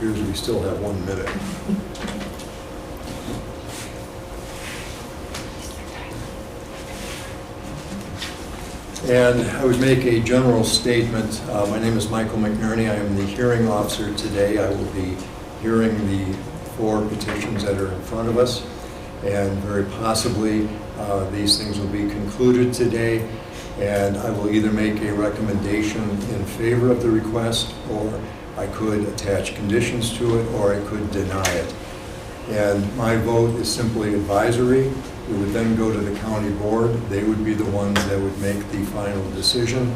appears we still have 1 minute. And I would make a general statement. My name is Michael McHenry. I am the hearing officer today. I will be hearing the 4 petitions that are in front of us, and very possibly these things will be concluded today, and I will either make a recommendation in favor of the request, or I could attach conditions to it, or I could deny it. And my vote is simply advisory. It would then go to the county board. They would be the ones that would make the final decision.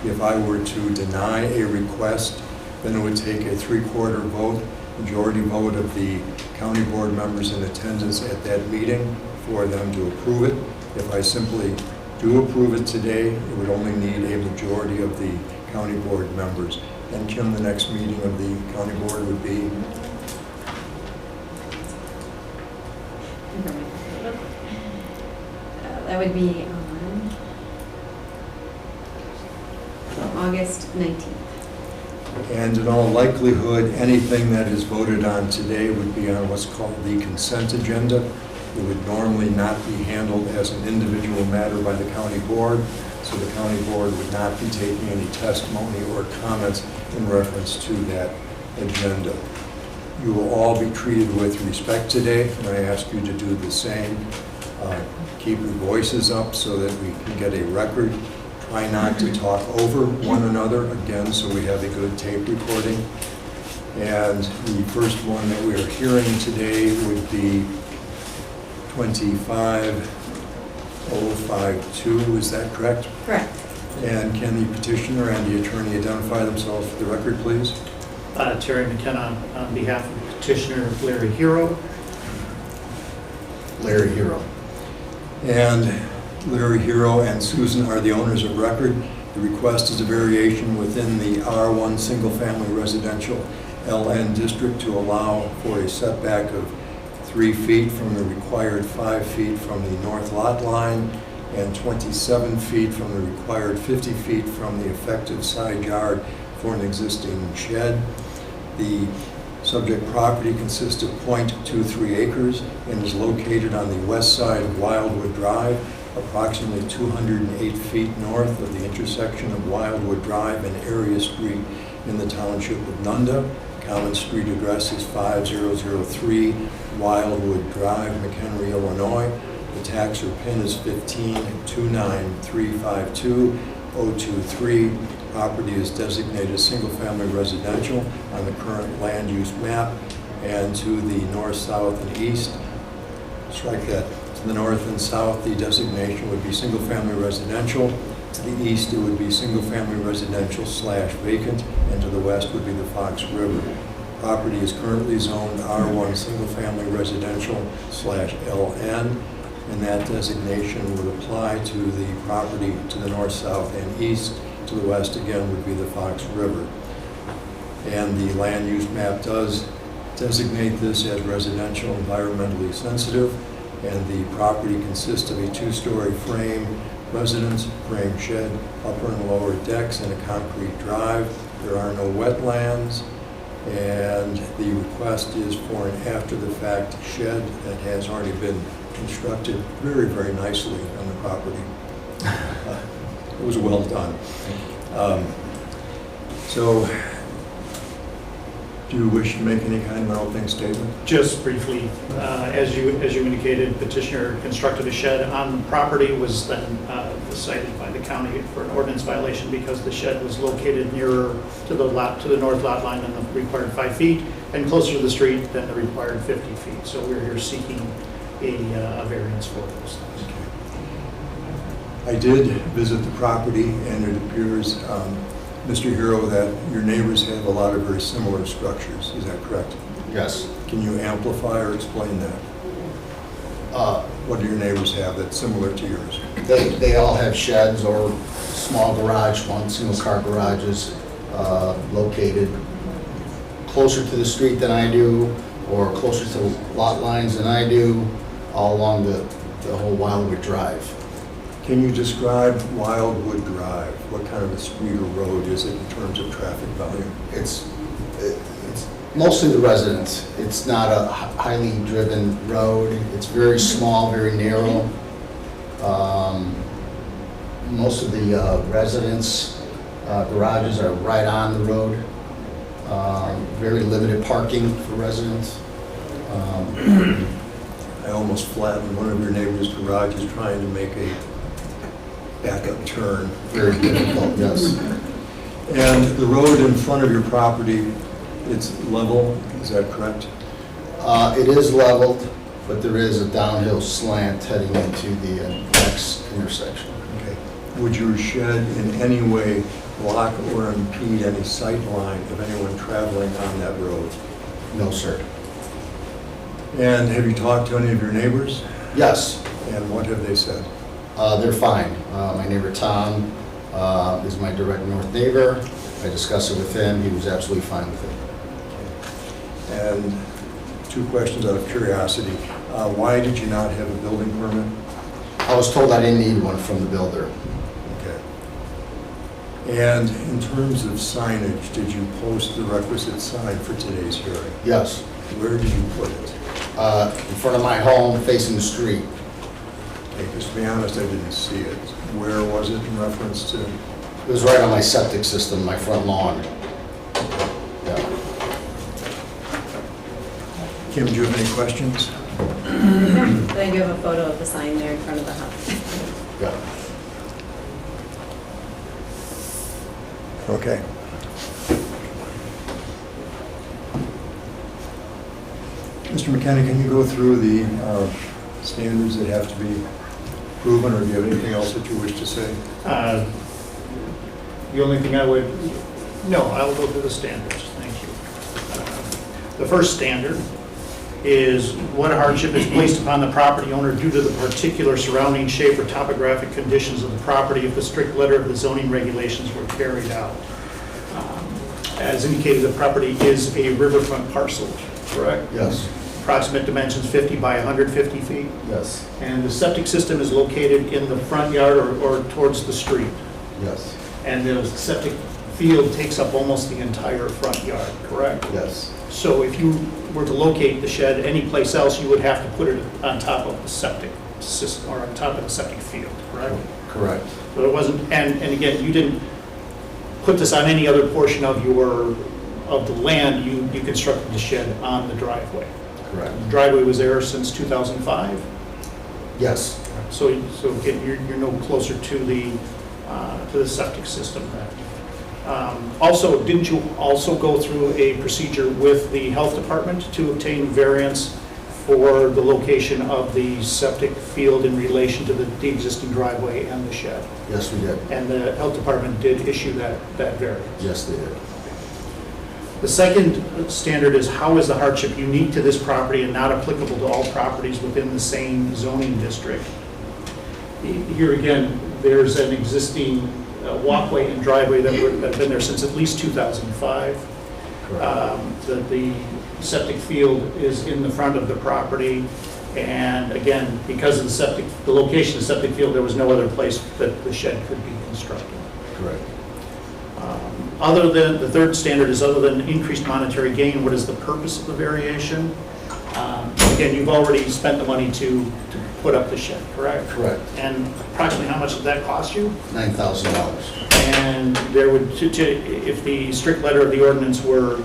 If I were to deny a request, then it would take a 3/4 vote, majority vote of the county board members in attendance at that meeting for them to approve it. If I simply do approve it today, it would only need a majority of the county board members. And Kim, the next meeting of the county board would be? That would be on August 19th. And in all likelihood, anything that is voted on today would be on what's called the consent agenda. It would normally not be handled as an individual matter by the county board, so the county board would not be taking any testimony or comments in reference to that agenda. You will all be treated with respect today, and I ask you to do the same. Keep your voices up so that we can get a record. Try not to talk over one another, again, so we have a good tape recording. And the first one that we are hearing today would be 25052, is that correct? Correct. And can the petitioner and the attorney identify themselves for the record, please? Terry McKenna on behalf of petitioner Larry Hero. Larry Hero. And Larry Hero and Susan are the owners of record. The request is a variation within the R1 single-family residential LN district to allow for a setback of 3 feet from the required 5 feet from the north lot line and 27 feet from the required 50 feet from the effective side yard for an existing shed. The subject property consists of 0.23 acres and is located on the west side of Wildwood Drive, approximately 208 feet north of the intersection of Wildwood Drive and Area Street in the township of Nunda. Common street address is 5003 Wildwood Drive, McHenry, Illinois. The tax or PIN is 1529352-023. Property is designated single-family residential on the current land use map, and to the north, south, and east. Strike that. To the north and south, the designation would be single-family residential. To the east, it would be single-family residential / vacant, and to the west would be the Fox River. Property is currently zoned R1 single-family residential / LN, and that designation would apply to the property to the north, south, and east. To the west, again, would be the Fox River. And the land use map does designate this as residential, environmentally sensitive, and the property consists of a 2-story frame residence, frame shed, upper and lower decks, and a concrete drive. There are no wetlands, and the request is for an after-the-fact shed that has already been constructed very, very nicely on the property. It was well done. So, do you wish to make any kind of an opening statement? Just briefly, as you indicated, petitioner constructed a shed on the property, was then cited by the county for an ordinance violation because the shed was located nearer to the north lot line than the required 5 feet and closer to the street than the required 50 feet. So we're here seeking a variance for those things. I did visit the property, and it appears, Mr. Hero, that your neighbors have a lot of very similar structures. Is that correct? Yes. Can you amplify or explain that? What do your neighbors have that's similar to yours? They all have sheds or small garage, single car garages located closer to the street than I do, or closer to lot lines than I do, all along the whole Wildwood Drive. Can you describe Wildwood Drive? What kind of a street or road is it in terms of traffic volume? It's It's mostly the residents. It's not a highly driven road. It's very small, very narrow. Most of the residents' garages are right on the road. Very limited parking for residents. I almost flattened one of your neighbor's garages trying to make a backup turn. Very difficult, yes. And the road in front of your property, it's level, is that correct? It is leveled, but there is a downhill slant heading into the next intersection. Okay. Would your shed in any way block or impede any sight line of anyone traveling on that road? No, sir. And have you talked to any of your neighbors? Yes, And what have they said? they're fine. My neighbor Tom is my direct north neighbor. I discussed it with him. He was absolutely fine with it. And two questions out of curiosity. Why did you not have a building permit? I was told I didn't need one from the builder. Okay. And in terms of signage, did you post the requisite sign for today's hearing? Yes, Where did you put it? in front of my home, facing the street. Okay, because to be honest, I didn't see it. Where was it in reference to? It was right on my septic system, my front lawn. Yeah. Kim, do you have any questions? But I do have a photo of the sign there in front of the house. Yeah. Okay. Mr. McHenry, can you go through the standards that have to be proven, or do you have anything else that you wish to say? The only thing I would, no, I'll go through the standards, thank you. The first standard is what hardship is placed upon the property owner due to the particular surrounding shape or topographic conditions of the property if the strict letter of the zoning regulations were carried out. As indicated, the property is a riverfront parcel, correct? Yes. Approximate dimensions 50 by 150 feet. Yes. And the septic system is located in the front yard or towards the street. Yes. And the septic field takes up almost the entire front yard, correct? Yes. So if you were to locate the shed anyplace else, you would have to put it on top of the septic system, or on top of the septic field, correct? Correct. So it wasn't, and again, you didn't put this on any other portion of the land, you constructed the shed on the driveway. Correct. The driveway was there since 2005, Yes. so again, you're no closer to the septic system then. Also, didn't you also go through a procedure with the health department to obtain variance for the location of the septic field in relation to the existing driveway and the shed? Yes, we did. And the health department did issue that variance. Yes, they did. The second standard is how is the hardship unique to this property and not applicable to all properties within the same zoning district? Here again, there's an existing walkway and driveway that have been there since at least 2005. Correct. The septic field is in the front of the property, and again, because of the location of the septic field, there was no other place that the shed could be constructed. Correct. Other than, the third standard is other than increased monetary gain, what is the purpose of the variation? Again, you've already spent the money to put up the shed, correct? Correct. And approximately how much did that cost you? $9,000. And there would, if the strict letter of the ordinance were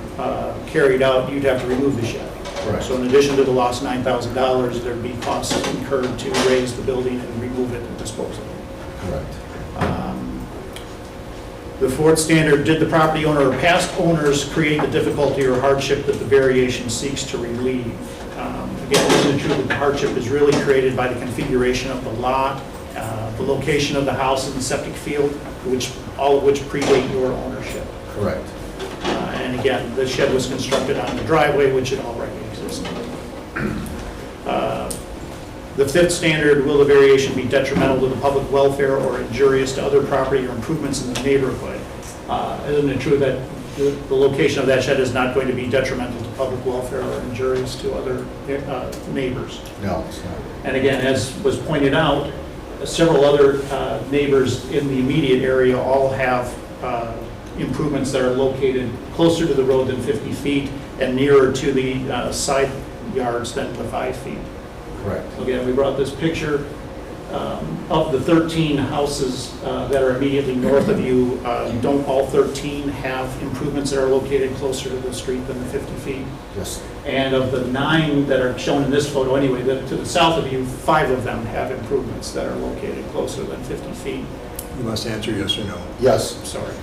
carried out, you'd have to remove the shed. Correct. So in addition to the lost $9,000, there'd be costs incurred to raise the building and remove it and dispose of it. Correct. The fourth standard, did the property owner or past owners create the difficulty or hardship that the variation seeks to relieve? Again, isn't it true that the hardship is really created by the configuration of the lot, the location of the house and the septic field, all of which predate your ownership? Correct. And again, the shed was constructed on the driveway, which it already existed. The fifth standard, will the variation be detrimental to the public welfare or injurious to other property or improvements in the neighborhood? Isn't it true that the location of that shed is not going to be detrimental to public welfare or injurious to other neighbors? No, it's not. And again, as was pointed out, several other neighbors in the immediate area all have improvements that are located closer to the road than 50 feet and nearer to the side yards than the 5 feet. Correct. Again, we brought this picture of the 13 houses that are immediately north of you. Don't all 13 have improvements that are located closer to the street than the 50 feet? Yes. And of the 9 that are shown in this photo anyway, to the south of you, 5 of them have improvements that are located closer than 50 feet. You must answer yes or no. Yes. Sorry.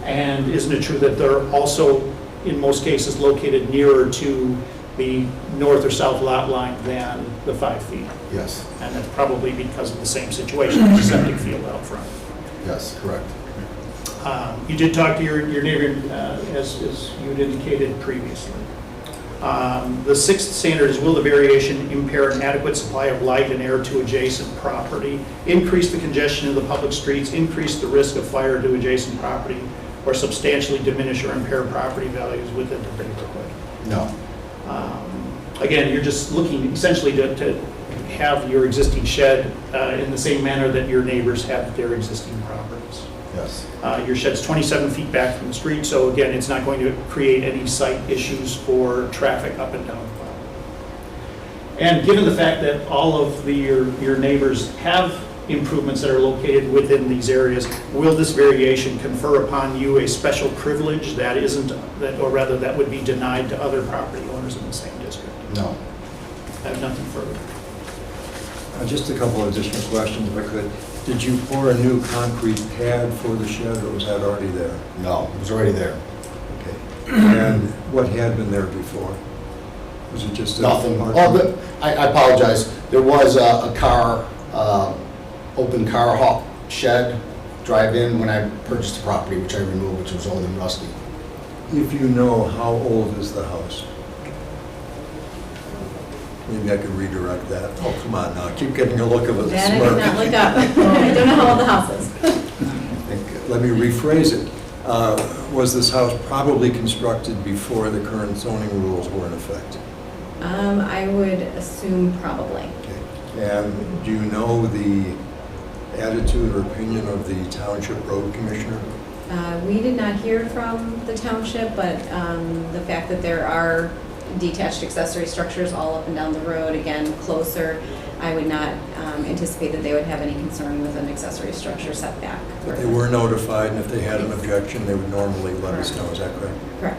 And isn't it true that they're also, in most cases, located nearer to the north or south lot line than the 5 feet? Yes. And that's probably because of the same situation, the septic field out front. Yes, correct. You did talk to your neighbor, as you had indicated previously. The sixth standard is, will the variation impair an adequate supply of light and air to adjacent property, increase the congestion of the public streets, increase the risk of fire to adjacent property, or substantially diminish or impair property values within the neighborhood? No. Again, you're just looking essentially to have your existing shed in the same manner that your neighbors have their existing properties. Yes. Your shed's 27 feet back from the street, so again, it's not going to create any site issues for traffic up and down the property. And given the fact that all of your neighbors have improvements that are located within these areas, will this variation confer upon you a special privilege that isn't, or rather that would be denied to other property owners in the same district? No. I have nothing further. Just a couple of additional questions, if I could. Did you pour a new concrete pad for the shed, or was that already there? No, it was already there. Okay. And what had been there before? Was it just a... Nothing. Oh, but I apologize. There was a car, open car shed, drive-in when I purchased the property, which I removed, which was old and rusty. If you know, how old is the house? Maybe I could redirect that. Oh, come on now, I keep getting a look of a That I smirk. did not look up. I don't know how old the house is. Let me rephrase it. Was this house probably constructed before the current zoning rules were in effect? I would assume probably. Okay. And do you know the attitude or opinion of the Township Road Commissioner? We did not hear from the township, but the fact that there are detached accessory structures all up and down the road, again, closer, I would not anticipate that they would have any concern with an accessory structure setback. But they were notified, and if they had an objection, they would normally let us know. Is that correct? Correct.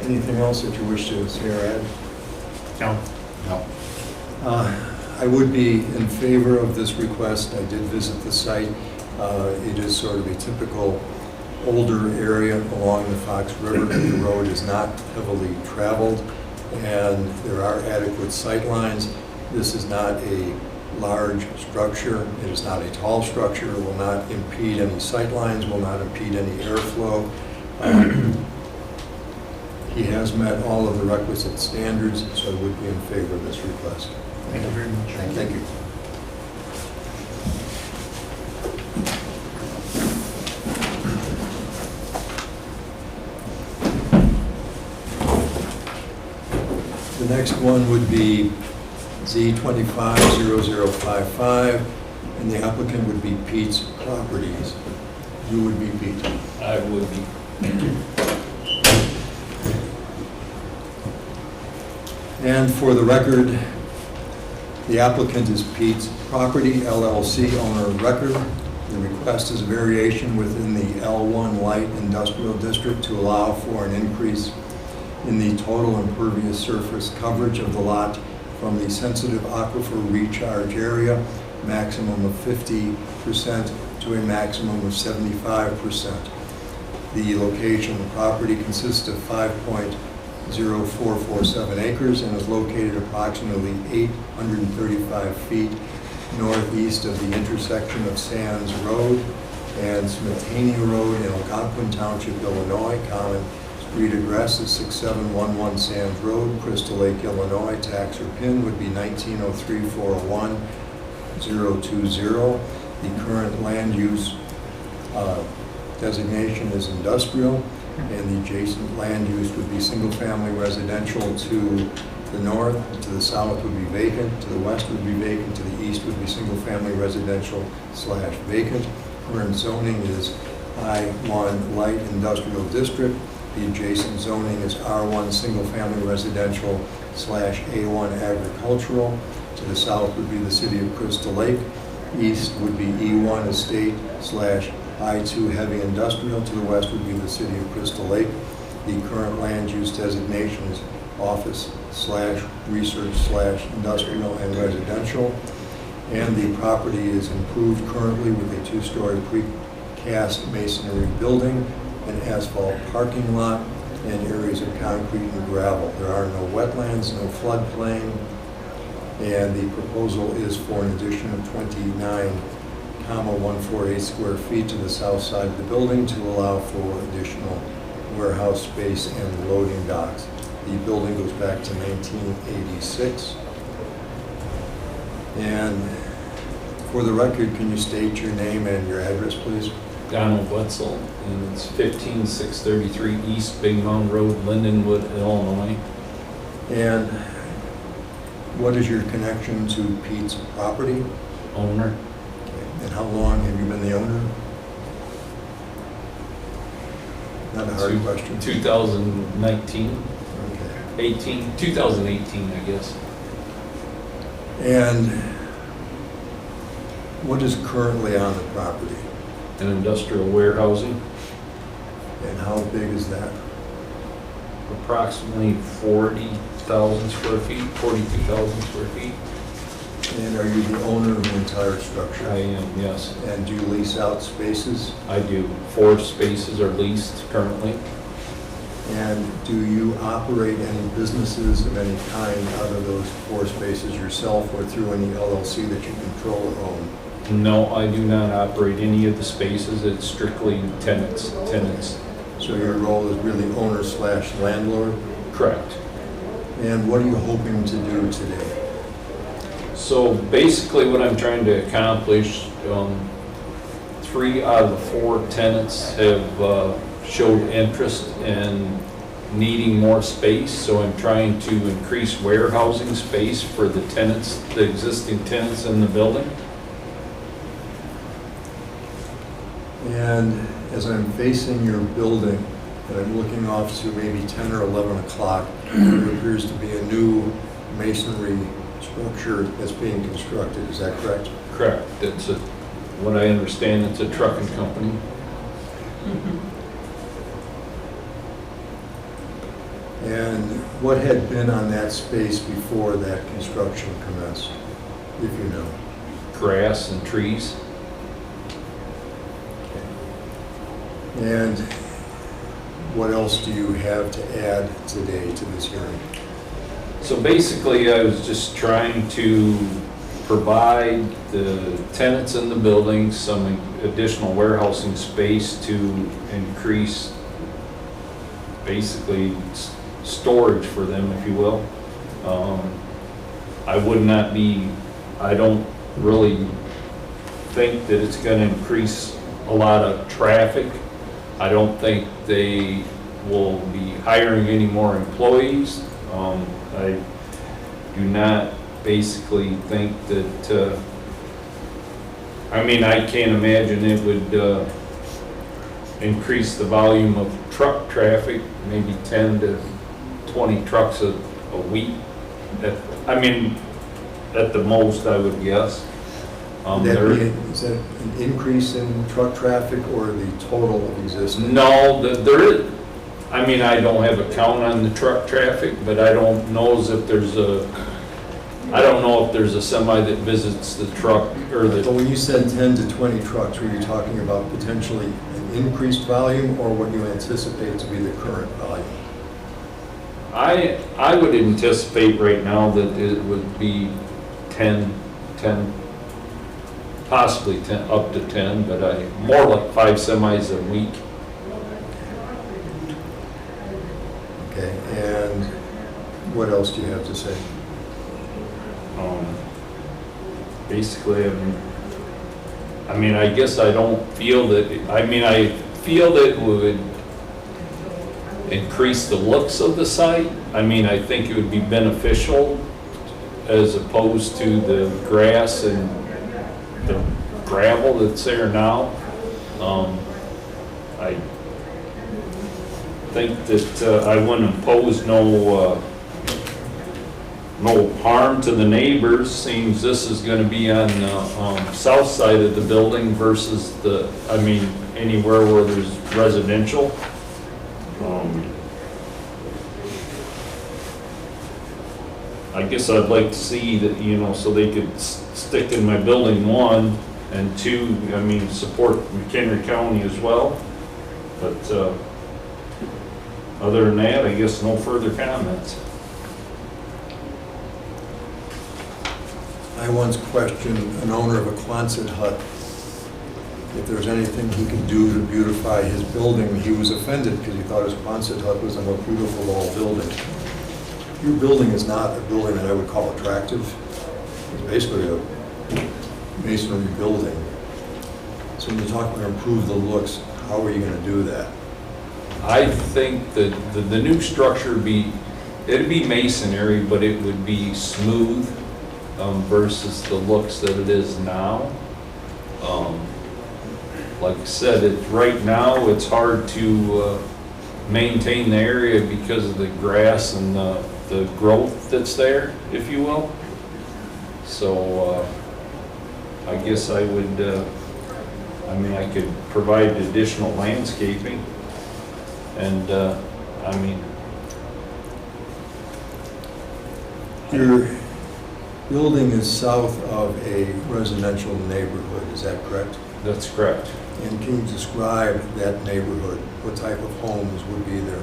Anything else that you wish to say or add? No. No. I would be in favor of this request. I did visit the site. It is sort of a typical older area along the Fox River. The road is not heavily traveled, and there are adequate sight lines. This is not a large structure. It is not a tall structure. It will not impede any sight lines, will not impede any airflow. He has met all of the requisite standards, so I would be in favor of this request. Thank you very much. Thank you. The next one would be Z250055, and the applicant would be Pete's Properties. You would be Pete. I would be. And for the record, the applicant is Pete's Property LLC, owner of record. The request is a variation within the L1 Light Industrial District to allow for an increase in the total impervious surface coverage of the lot from the sensitive aquifer recharge area, maximum of 50% to a maximum of 75%. The location of the property consists of 5.0447 acres and is located approximately 835 feet northeast of the intersection of Sands Road and Smitania Road in Algonquin Township, Illinois. Common street address is 6711 Sands Road, Crystal Lake, Illinois. Tax or PIN would be 190341020. The current land use designation is industrial, and the adjacent land use would be single-family residential. To the north, to the south would be vacant, to the west would be vacant, to the east would be single-family residential / vacant. Current zoning is I-1 Light Industrial District. The adjacent zoning is R1 Single Family Residential / A1 Agricultural. To the south would be the city of Crystal Lake. East would be E1 Estate / I2 Heavy Industrial. To the west would be the city of Crystal Lake. The current land use designation is office / research / industrial and residential. And the property is improved currently with a 2-story precast masonry building, an asphalt parking lot, and areas of concrete and gravel. There are no wetlands, no floodplain, and the proposal is for an addition of 29,148 square feet to the south side of the building to allow for additional warehouse space and loading docks. The building goes back to 1986. And for the record, can you state your name and your address, please? Donald Wetzel, and it's 15633 East Big Mound Road, Lindenwood, Illinois. And what is your connection to Pete's property? Owner. And how long have you been the owner? Not a hard question. 2019, Okay. 2018, I guess. And what is currently on the property? An industrial warehousing, And how big is that? approximately 40,000 square feet, 42,000 square feet. And are you the owner of the entire structure? I am, yes, And do you lease out spaces? I do. 4 spaces are leased currently. And do you operate any businesses of any kind out of those 4 spaces yourself or through any LLC that you control or own? No, I do not operate any of the spaces. It's strictly tenants. So your role is really owner / landlord? Correct. And what are you hoping to do today? So basically what I'm trying to accomplish, 3 out of the 4 tenants have showed interest in needing more space. So I'm trying to increase warehousing space for the tenants, the existing tenants in the building. And as I'm facing your building, and I'm looking off to maybe 10 or 11 o'clock, there appears to be a new masonry structure that's being constructed. Is that correct? Correct. It's what I understand, it's a trucking company. And what had been on that space before that construction commenced, if you know? Grass and trees. And what else do you have to add today to this hearing? So basically, I was just trying to provide the tenants in the building some additional warehousing space to increase basically storage for them, if you will. I don't really think that it's going to increase a lot of traffic. I don't think they will be hiring any more employees. I do not basically think that, I can't imagine it would increase the volume of truck traffic, maybe 10 to 20 trucks a week. At the most, I would guess. Is that an increase in truck traffic or the total of existing? No, there is, I don't have a count on the truck traffic, but I don't know if there's a semi that visits the truck or But the, when you said 10 to 20 trucks, were you talking about potentially an increased volume or what you anticipate to be the current volume? I would anticipate right now that it would be 10, possibly 10, up to 10, but more like 5 semis a week. Okay, and what else do you have to say? Basically, I guess I don't feel that, I feel that it would increase the looks of the site. I think it would be beneficial as opposed to the grass and the gravel that's there now. I think that I wouldn't impose no harm to the neighbors, seems this is gonna be on the south side of the building versus anywhere where there's residential. I guess I'd like to see that, so they could stick in my building, one, and two, support McHenry County as well. But other than that, I guess no further comments. I once questioned an owner of a Quonset hut if there was anything he could do to beautify his building. He was offended because he thought his Quonset hut was the most beautiful of all buildings. Your building is not a building that I would call attractive. It's basically a masonry building. So when you talk about improve the looks, how are you going to do that? I think that the new structure it'd be masonry, but it would be smooth versus the looks that it is now. Like I said, right now it's hard to maintain the area because of the grass and the growth that's there, if you will. So I guess I would, I could provide additional landscaping and, Your building is south of a residential neighborhood, is that correct? that's correct. And can you describe that neighborhood? What type of homes would be there?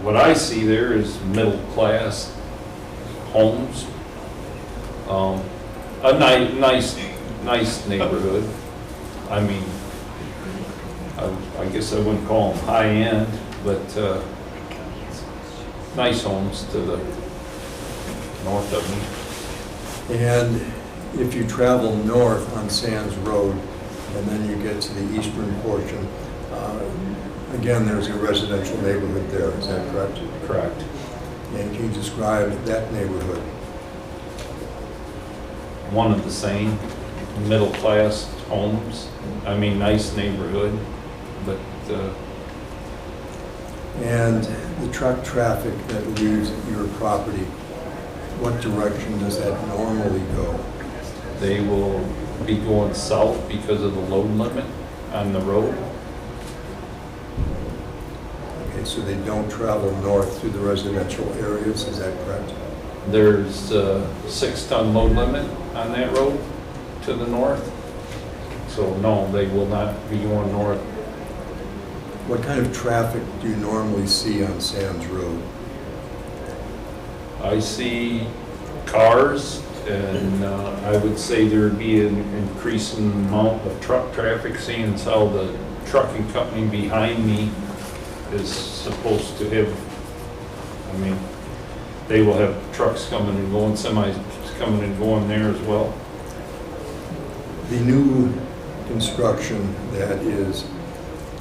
What I see there is middle-class homes. A nice neighborhood. I guess I wouldn't call them high-end, but nice homes to the north of me. And if you travel north on Sands Road, and then you get to the eastern portion, again, there's a residential neighborhood there, is that correct? Correct. And can you describe that neighborhood? One of the same, middle-class homes. Nice neighborhood, but And the truck traffic that leaves your property, what direction does that normally go? they will be going south because of the load limit on the road. Okay, so they don't travel north through the residential areas, is that correct? There's a 6-ton load limit on that road to the north. So no, they will not be going north. What kind of traffic do you normally see on Sands Road? I see cars, and I would say there would be an increasing amount of truck traffic, seeing as how the trucking company behind me is supposed to have, they will have trucks coming and going, semis coming and going there as well. The new construction that is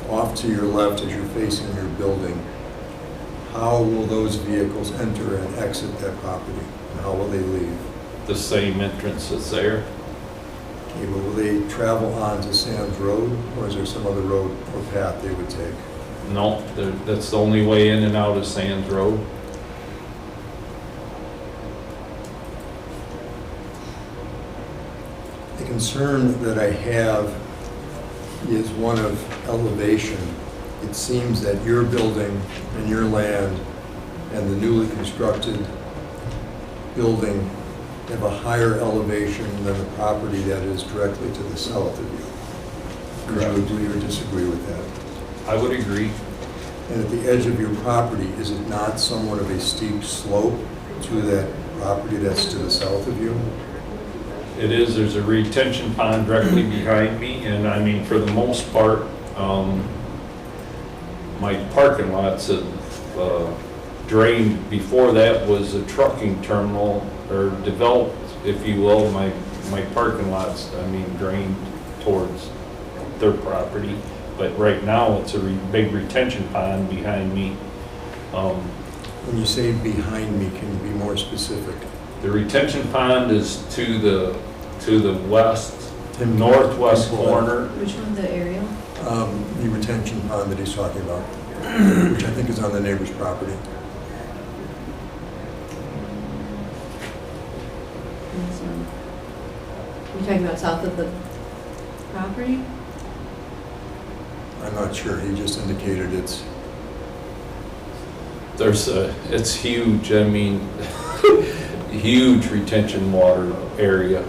off to your left as you're facing your building, how will those vehicles enter and exit that property? And how will they leave? The same entrance that's there. Okay, but will they travel onto Sands Road, or is there some other road or path they would take? No, that's the only way in and out of Sands Road. The concern that I have is one of elevation. It seems that your building and your land and the newly constructed building have a higher elevation than the property that is directly to the south of you. Would you agree or disagree with that? I would agree. And at the edge of your property, is it not somewhat of a steep slope to that property that's to the south of you? It is, there's a retention pond directly behind me, and for the most part, my parking lots have drained. Before that was a trucking terminal, or developed, if you will, my parking lots, drained towards their property. But right now, it's a big retention pond behind me. When you say behind me, can you be more specific? The retention pond is to the to the west, northwest corner. Which one, the aerial? The retention pond that he's talking about, which I think is on the neighbor's property. This one. You're talking about south of the property? I'm not sure, he just indicated it's, It's huge, I mean, huge retention water area.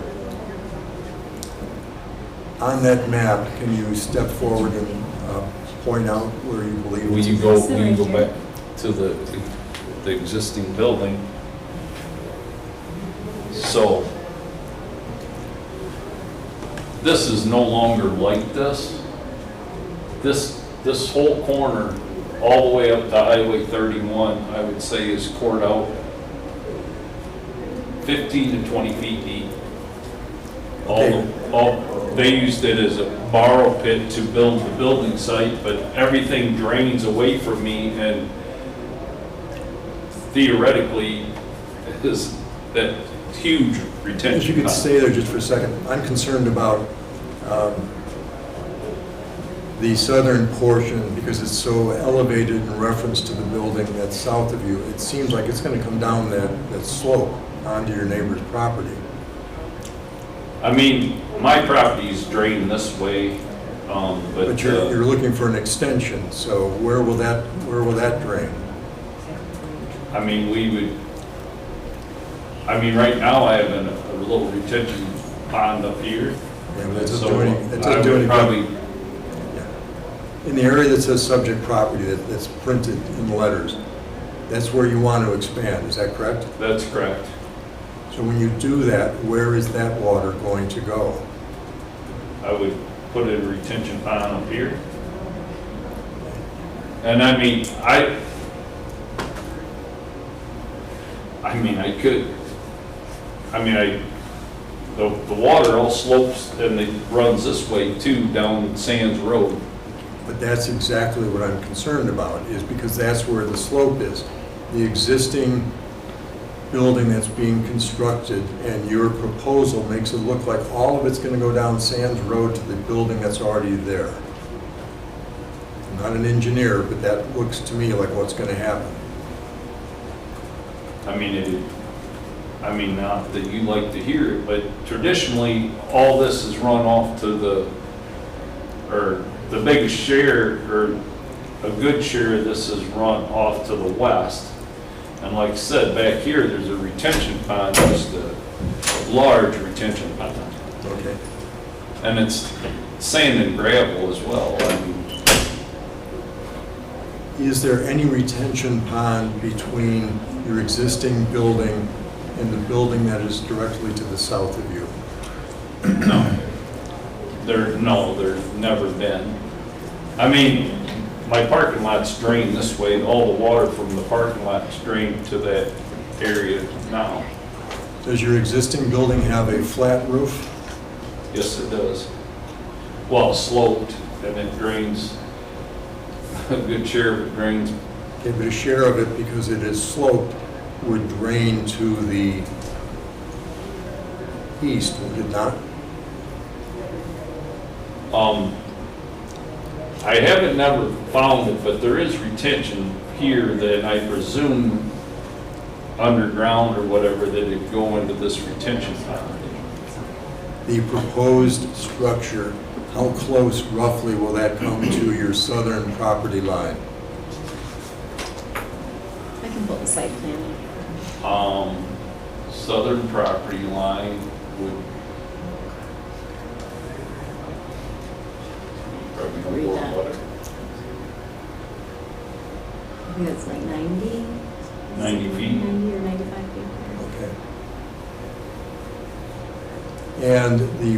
on that map, can you step forward and point out where you believe Will it's? you go back to the existing building? So, this is no longer like this. This whole corner, all the way up to Highway 31, I would say is cored out 15 to 20 feet deep. They used it as a borrow pit to build the building site, but everything drains away from me, and theoretically is that huge retention. If you could pond. stay there just for a second, I'm concerned about the southern portion because it's so elevated in reference to the building that's south of you. It seems like it's going to come down that slope onto your neighbor's property. I mean, my property's drained this way, But you're looking for an extension, so where will that drain? I mean, right now I have a little retention pond up here. Yeah, but that doesn't So do any, that I doesn't do would any probably, good. In the area that says subject property, that's printed in letters, that's where you want to expand, is that correct? that's correct. So when you do that, where is that water going to go? I would put a retention pond up here. And I mean, the water all slopes and it runs this way too, down Sands Road. But that's exactly what I'm concerned about, is because that's where the slope is. The existing building that's being constructed, and your proposal makes it look like all of it's going to go down Sands Road to the building that's already there. I'm not an engineer, but that looks to me like what's going to happen. I mean, not that you like to hear it, but traditionally, all this is run off to the biggest share, or a good share of this is run off to the west. And like I said, back here, there's a retention pond, just a large retention pond. Okay. And it's sand and gravel as well. I mean, Is there any retention pond between your existing building and the building that is directly to the south of you? there's never been. I mean, my parking lot's drained this way, all the water from the parking lot's drained to that area now. Does your existing building have a flat roof? Yes, it does. Well, sloped, and it drains, a good share of it drains. Okay, but a share of it, because it is sloped, would drain to the east, would it not? I haven't never found it, but there is retention here that I presume underground or whatever that it go into this retention pond. The proposed structure, how close roughly will that come to your southern property line? I can pull the site plan. Southern property line would probably Read go that. what, I think it's like 90? 90 feet. 90 or 95 feet. Okay. And the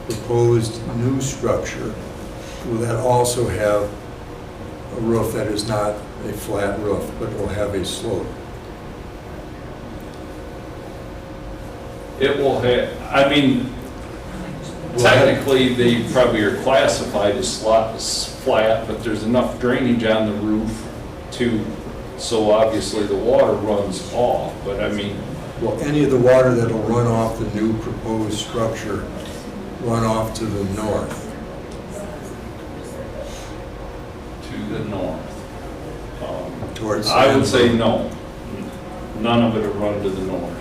proposed new structure, will that also have a roof that is not a flat roof, but will have a slope? it will have, I mean, technically, they probably are classified as flat, but there's enough drainage on the roof to, so obviously the water runs off. But I mean, Will any of the water that'll run off the new proposed structure run off to the north? To the north. Towards I would say Sanford? no. None of it will run to the north.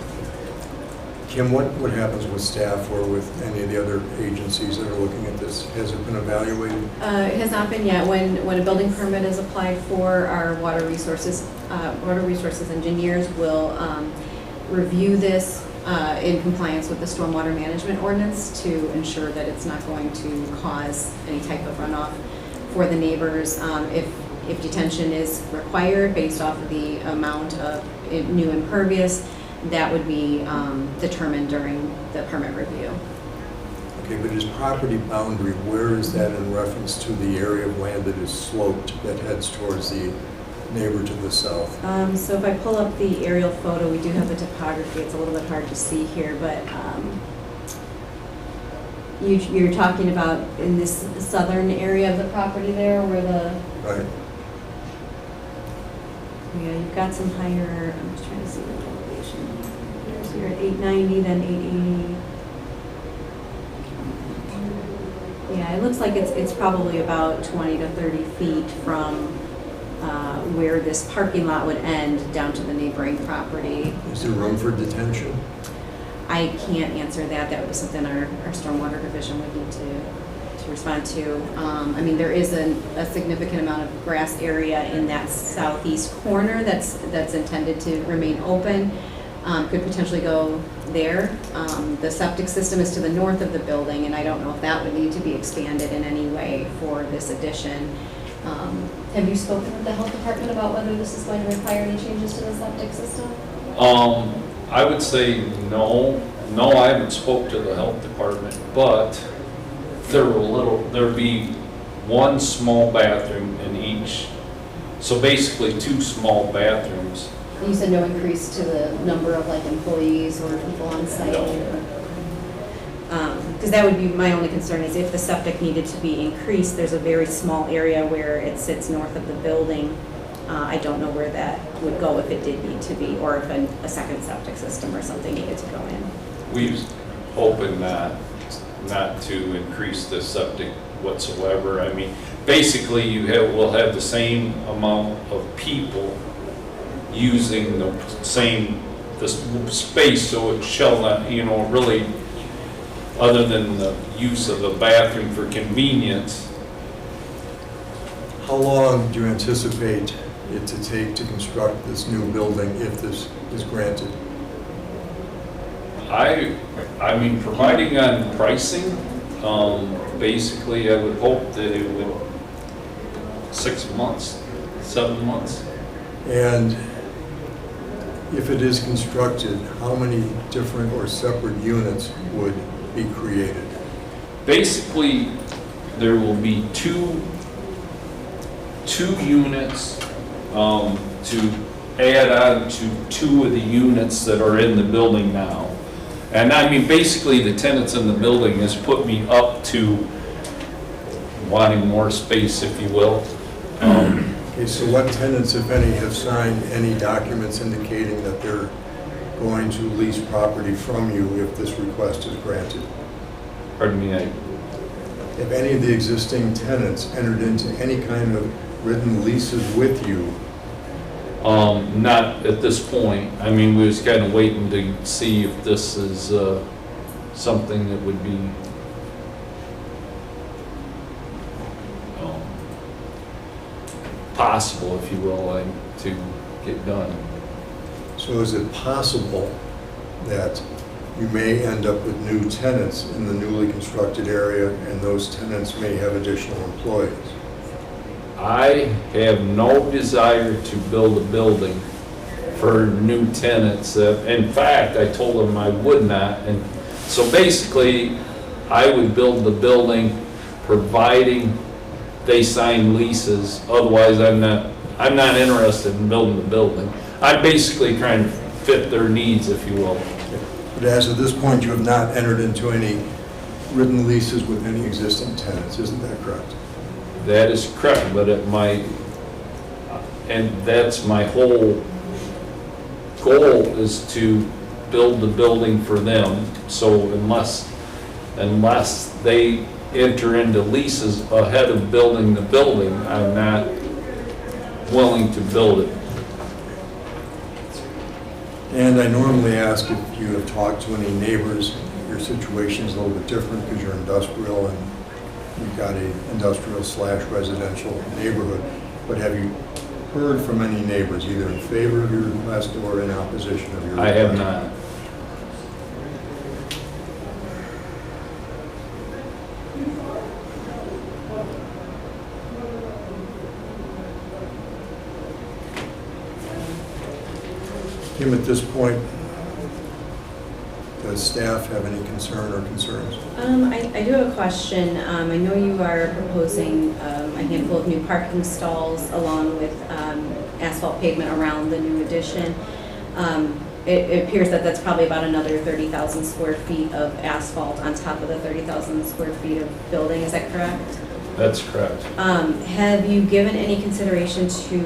Kim, what happens with staff or with any of the other agencies that are looking at this? Has it been evaluated? It has not been yet. When a building permit is applied for, our water resources engineers will review this in compliance with the stormwater management ordinance to ensure that it's not going to cause any type of runoff for the neighbors. If detention is required based off of the amount of new impervious, that would be determined during the permit review. Okay, but his property boundary, where is that in reference to the area of land that is sloped that heads towards the neighbor to the south? So if I pull up the aerial photo, we do have the topography. It's a little bit hard to see here, but you're talking about in this southern area of the property there where the, Right. yeah, you've got some higher, I'm just trying to see the elevation. So you're at 890, then 880. Yeah, it looks like it's probably about 20 to 30 feet from where this parking lot would end down to the neighboring property. Is there room for detention? I can't answer that. That would be something our stormwater division would need to respond to. I mean, there is a significant amount of grass area in that southeast corner that's intended to remain open. Could potentially go there. The septic system is to the north of the building, and I don't know if that would need to be expanded in any way for this addition. Have you spoken with the health department about whether this is going to require any changes to the septic system? I would say no. No, I haven't spoke to the health department, but there'd be one small bathroom in each. So basically 2 small bathrooms. You said no increase to the number of like employees or people on site? Because that would be my only concern is if the septic needed to be increased, there's a very small area where it sits north of the building. I don't know where that would go if it did need to be, or if a second septic system or something needed to go in. We've hoping not to increase the septic whatsoever. I mean, basically we'll have the same amount of people using the space, so it shall not, really, other than the use of the bathroom for convenience. How long do you anticipate it to take to construct this new building if this is granted? I mean, providing on pricing, basically, I would hope that it would 6 months, 7 months. And if it is constructed, how many different or separate units would be created? Basically, there will be two units to add on to 2 of the units that are in the building now. And I mean, basically, the tenants in the building has put me up to wanting more space, if you will. Okay, so what tenants, if any, have signed any documents indicating that they're going to lease property from you if this request is granted? Pardon me, Have any of the existing tenants entered into any kind of written leases with you? not at this point. I mean, we was kind of waiting to see if this is something that would be possible, if you will, to get done. So is it possible that you may end up with new tenants in the newly constructed area and those tenants may have additional employees? I have no desire to build a building for new tenants. In fact, I told them I would not. And so basically, I would build the building providing they sign leases. Otherwise, I'm not interested in building the building. I'm basically trying to fit their needs, if you will. But as of this point, you have not entered into any written leases with any existing tenants, isn't that correct? That is correct, but and that's my whole goal, is to build the building for them. So unless they enter into leases ahead of building the building, I'm not willing to build it. And I normally ask if you have talked to any neighbors. Your situation is a little bit different because you're industrial and you've got a industrial/residential neighborhood. But have you heard from any neighbors, either in favor of your request or in opposition of your request? I have not. Kim, at this point, does staff have any concern or concerns? I do have a question. I know you are proposing a handful of new parking stalls along with asphalt pavement around the new addition. It appears that that's probably about another 30,000 square feet of asphalt on top of the 30,000 square feet of building. Is that correct? That's correct. Have you given any consideration to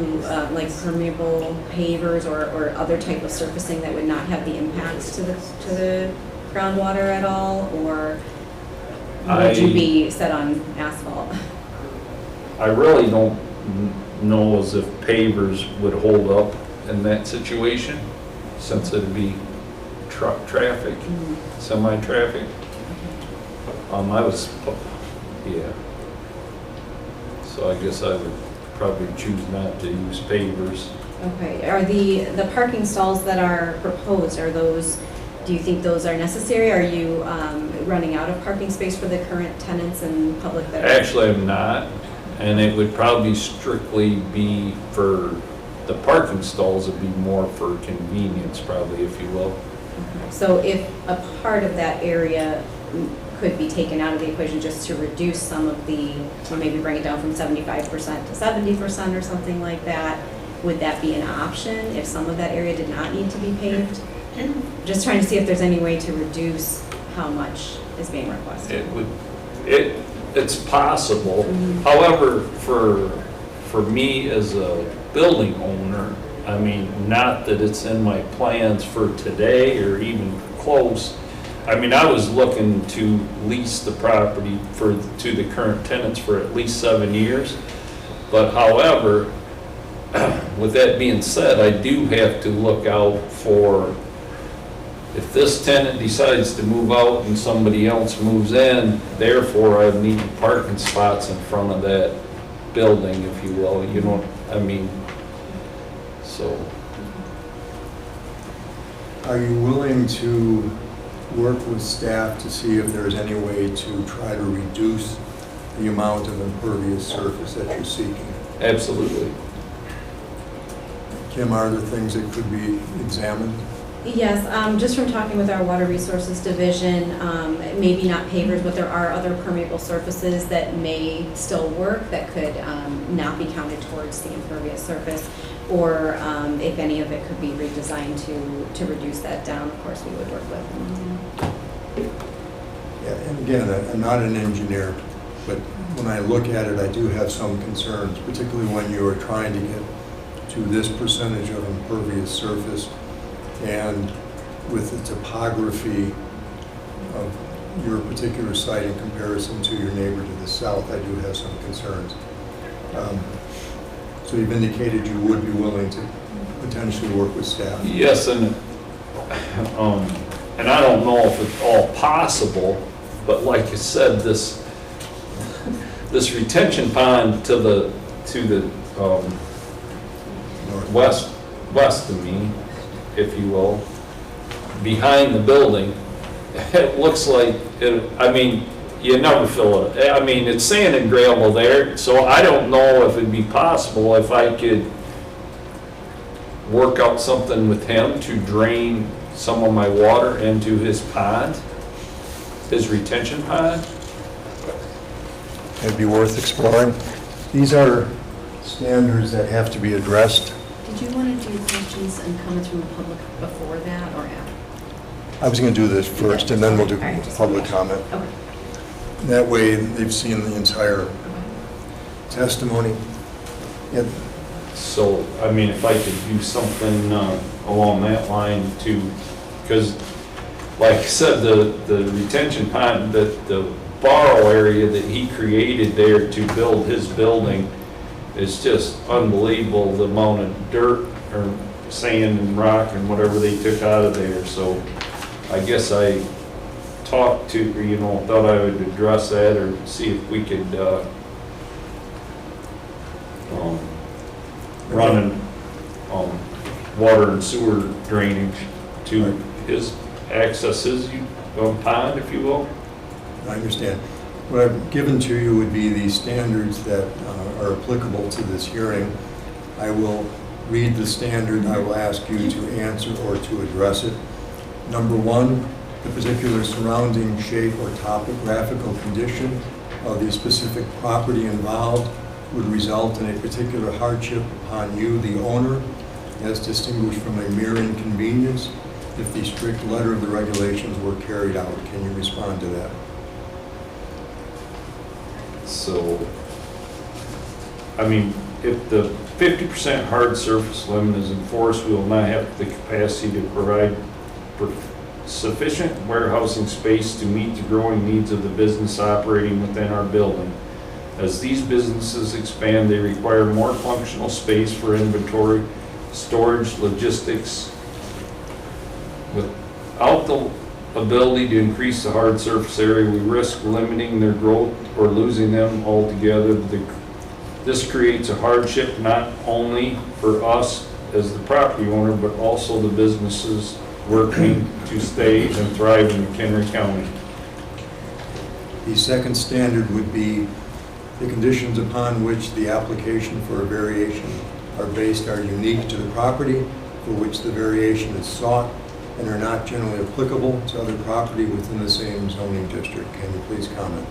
like permeable pavers or other type of surfacing that would not have the impacts to the groundwater at all, or would you be set on asphalt? I really don't know as if pavers would hold up in that situation, since it'd be truck traffic, semi-traffic. Yeah. So I guess I would probably choose not to use pavers. Okay, are the parking stalls that are proposed, do you think those are necessary? Are you running out of parking space for the current tenants and public that are? Actually, I'm not, and it would probably strictly be for, the parking stalls would be more for convenience probably, if you will. So if a part of that area could be taken out of the equation just to reduce some of the, or maybe bring it down from 75% to 70% or something like that, would that be an option if some of that area did not need to be paved? Just trying to see if there's any way to reduce how much is being requested. It's possible. However, for me as a building owner, I mean, not that it's in my plans for today or even close. I mean, I was looking to lease the property to the current tenants for at least 7 years. But however, with that being said, I do have to look out for, if this tenant decides to move out and somebody else moves in, therefore I need parking spots in front of that building, if you will, you know, I mean, so. Are you willing to work with staff to see if there's any way to try to reduce the amount of impervious surface that you're seeking? Absolutely. Kim, are there things that could be examined? Yes, just from talking with our Water Resources Division, maybe not pavers, but there are other permeable surfaces that may still work that could not be counted towards the impervious surface, or if any of it could be redesigned to reduce that down, of course, we would work with them. Yeah, and again, I'm not an engineer, but when I look at it, I do have some concerns, particularly when you are trying to get to this percentage of impervious surface, and with the topography of your particular site in comparison to your neighbor to the south, I do have some concerns. So you've indicated you would be willing to potentially work with staff? Yes, and I don't know if it's all possible, but like you said, this retention pond to the west of me, if you will, behind the building, it looks like, I mean, you never fill it. I mean, it's sand and gravel there, so I don't know if it'd be possible if I could work out something with him to drain some of my water into his pond, his retention pond. It'd be worth exploring. These are standards that have to be addressed. Did you want to do questions and comments from the public before that or after? I was going to do this first, and then we'll do All right, just public okay. comment. Okay. That way, they've seen the entire testimony. Yeah, So, I mean, if I could do something along that line to because like I said, the retention pond, the borrow area that he created there to build his building is just unbelievable, the amount of dirt or sand and rock and whatever they took out of there. So I guess I talked to, thought I would address that or see if we could run water and sewer drainage to his access his pond, if you will. I understand. What I've given to you would be the standards that are applicable to this hearing. I will read the standard. I will ask you to answer or to address it. Number one, the particular surrounding shape or topographical condition of the specific property involved would result in a particular hardship upon you, the owner, as distinguished from a mere inconvenience if the strict letter of the regulations were carried out. Can you respond to that? So, I mean, if the 50% hard surface limit is enforced, we will not have the capacity to provide sufficient warehousing space to meet the growing needs of the business operating within our building. As these businesses expand, they require more functional space for inventory, storage, logistics. Without the ability to increase the hard surface area, we risk limiting their growth or losing them altogether. This creates a hardship not only for us as the property owner, but also the businesses working to stay and thrive in McHenry County. The second standard would be the conditions upon which the application for a variation are based are unique to the property for which the variation is sought and are not generally applicable to other property within the same zoning district. Can you please comment?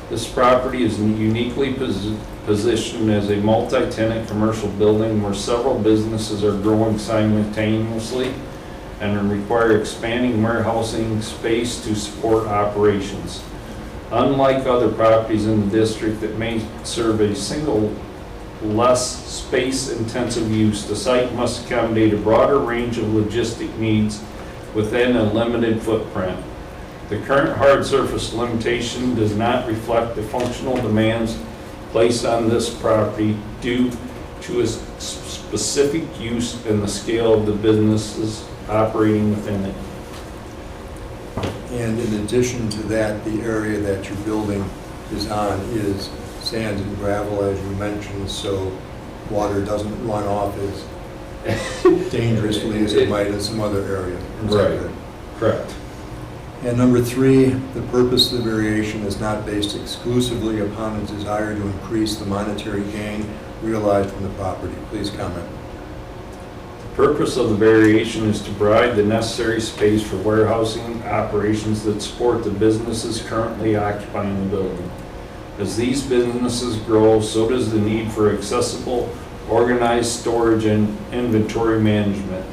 This property is uniquely positioned as a multi-tenant commercial building where several businesses are growing simultaneously and require expanding warehousing space to support operations. Unlike other properties in the district that may serve a single, less space-intensive use, the site must accommodate a broader range of logistic needs within a limited footprint. The current hard surface limitation does not reflect the functional demands placed on this property due to its specific use and the scale of the businesses operating within it. And in addition to that, the area that your building is on is sand and gravel, as you mentioned, so water doesn't run off as dangerously as it might in some other area. Is that Right. good? Correct. And number three, the purpose of the variation is not based exclusively upon a desire to increase the monetary gain realized from the property. Please comment. The purpose of the variation is to provide the necessary space for warehousing operations that support the businesses currently occupying the building. As these businesses grow, so does the need for accessible, organized storage and inventory management.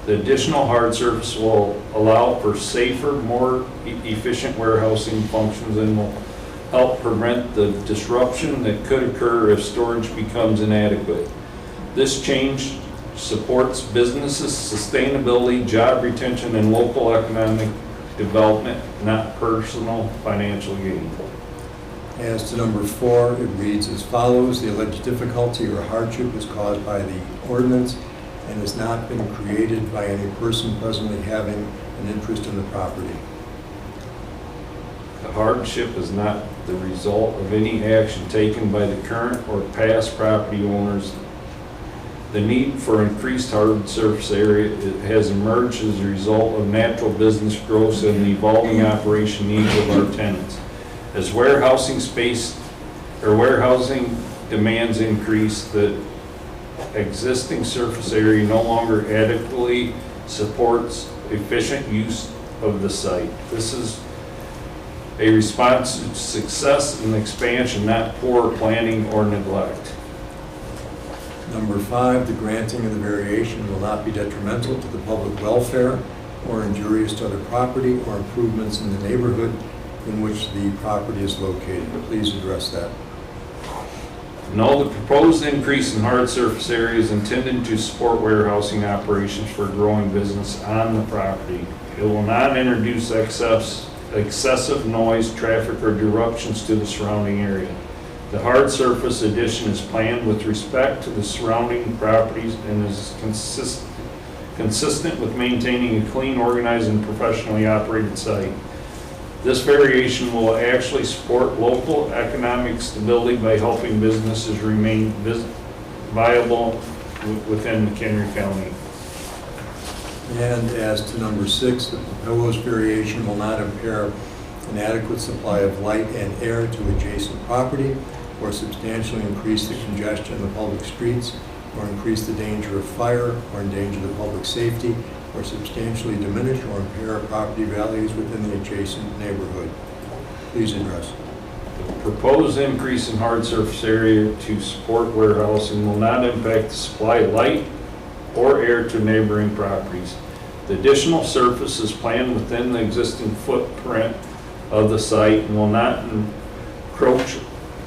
The additional hard surface will allow for safer, more efficient warehousing functions and will help prevent the disruption that could occur if storage becomes inadequate. This change supports businesses' sustainability, job retention, and local economic development, not personal financial gain. As to number four, it reads as follows: the alleged difficulty or hardship is caused by the ordinance and has not been created by any person presently having an interest in the property. The hardship is not the result of any action taken by the current or past property owners. The need for increased hard surface area has emerged as a result of natural business growth and the evolving operation needs of our tenants. As warehousing space or warehousing demands increase, the existing surface area no longer adequately supports efficient use of the site. This is a response to success and expansion, not poor planning or neglect. Number five, the granting of the variation will not be detrimental to the public welfare or injurious to other property or improvements in the neighborhood in which the property is located. Please address that. No, the proposed increase in hard surface area is intended to support warehousing operations for growing business on the property. It will not introduce excessive noise, traffic, or disruptions to the surrounding area. The hard surface addition is planned with respect to the surrounding properties and is consistent with maintaining a clean, organized, and professionally operated site. This variation will actually support local economic stability by helping businesses remain viable within McHenry County. And as to number 6, the proposed variation will not impair an adequate supply of light and air to adjacent property, or substantially increase the congestion of the public streets, or increase the danger of fire, or endanger the public safety, or substantially diminish or impair property values within the adjacent neighborhood. Please address. The proposed increase in hard surface area to support warehousing will not impact the supply of light or air to neighboring properties. The additional surface is planned within the existing footprint of the site and will not encroach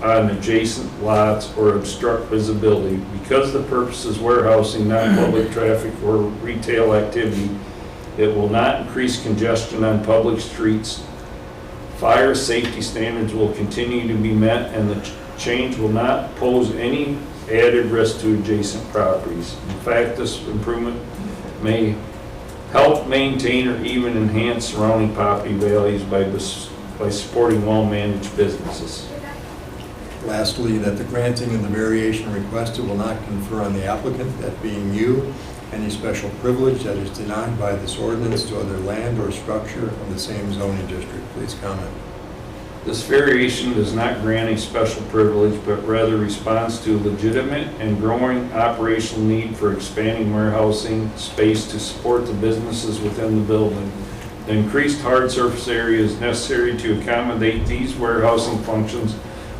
on adjacent lots or obstruct visibility. Because the purpose is warehousing, not public traffic or retail activity, it will not increase congestion on public streets. Fire safety standards will continue to be met, and the change will not pose any added risk to adjacent properties. In fact, this improvement may help maintain or even enhance surrounding property values by supporting well-managed businesses. Lastly, that the granting of the variation requested will not confer on the applicant, that being you, any special privilege that is denied by this ordinance to other land or structure of the same zoning district. Please comment. This variation does not grant a special privilege, but rather responds to legitimate and growing operational need for expanding warehousing space to support the businesses within the building. The increased hard surface area is necessary to accommodate these warehousing functions,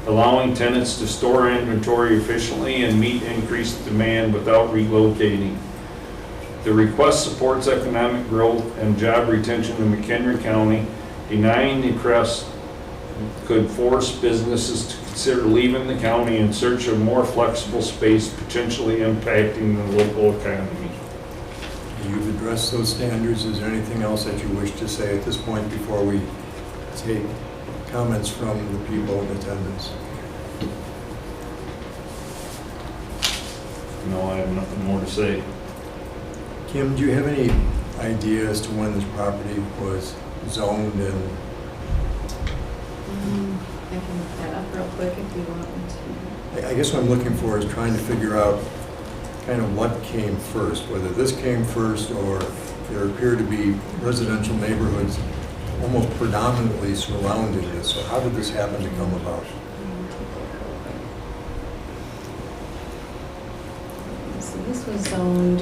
allowing tenants to store inventory efficiently and meet increased demand without relocating. The request supports economic growth and job retention in McHenry County. Denying the request could force businesses to consider leaving the county in search of more flexible space, potentially impacting the local economy. You've addressed those standards. Is there anything else that you wish to say at this point before we take comments from the people in attendance? No, I have nothing more to say. Kim, do you have any idea as to when this property was zoned and I can look that up real quick if you want me to. I guess what I'm looking for is trying to figure out kind of what came first, whether this came first or there appear to be residential neighborhoods almost predominantly surrounding this. So how did this happen to come about? So this was zoned,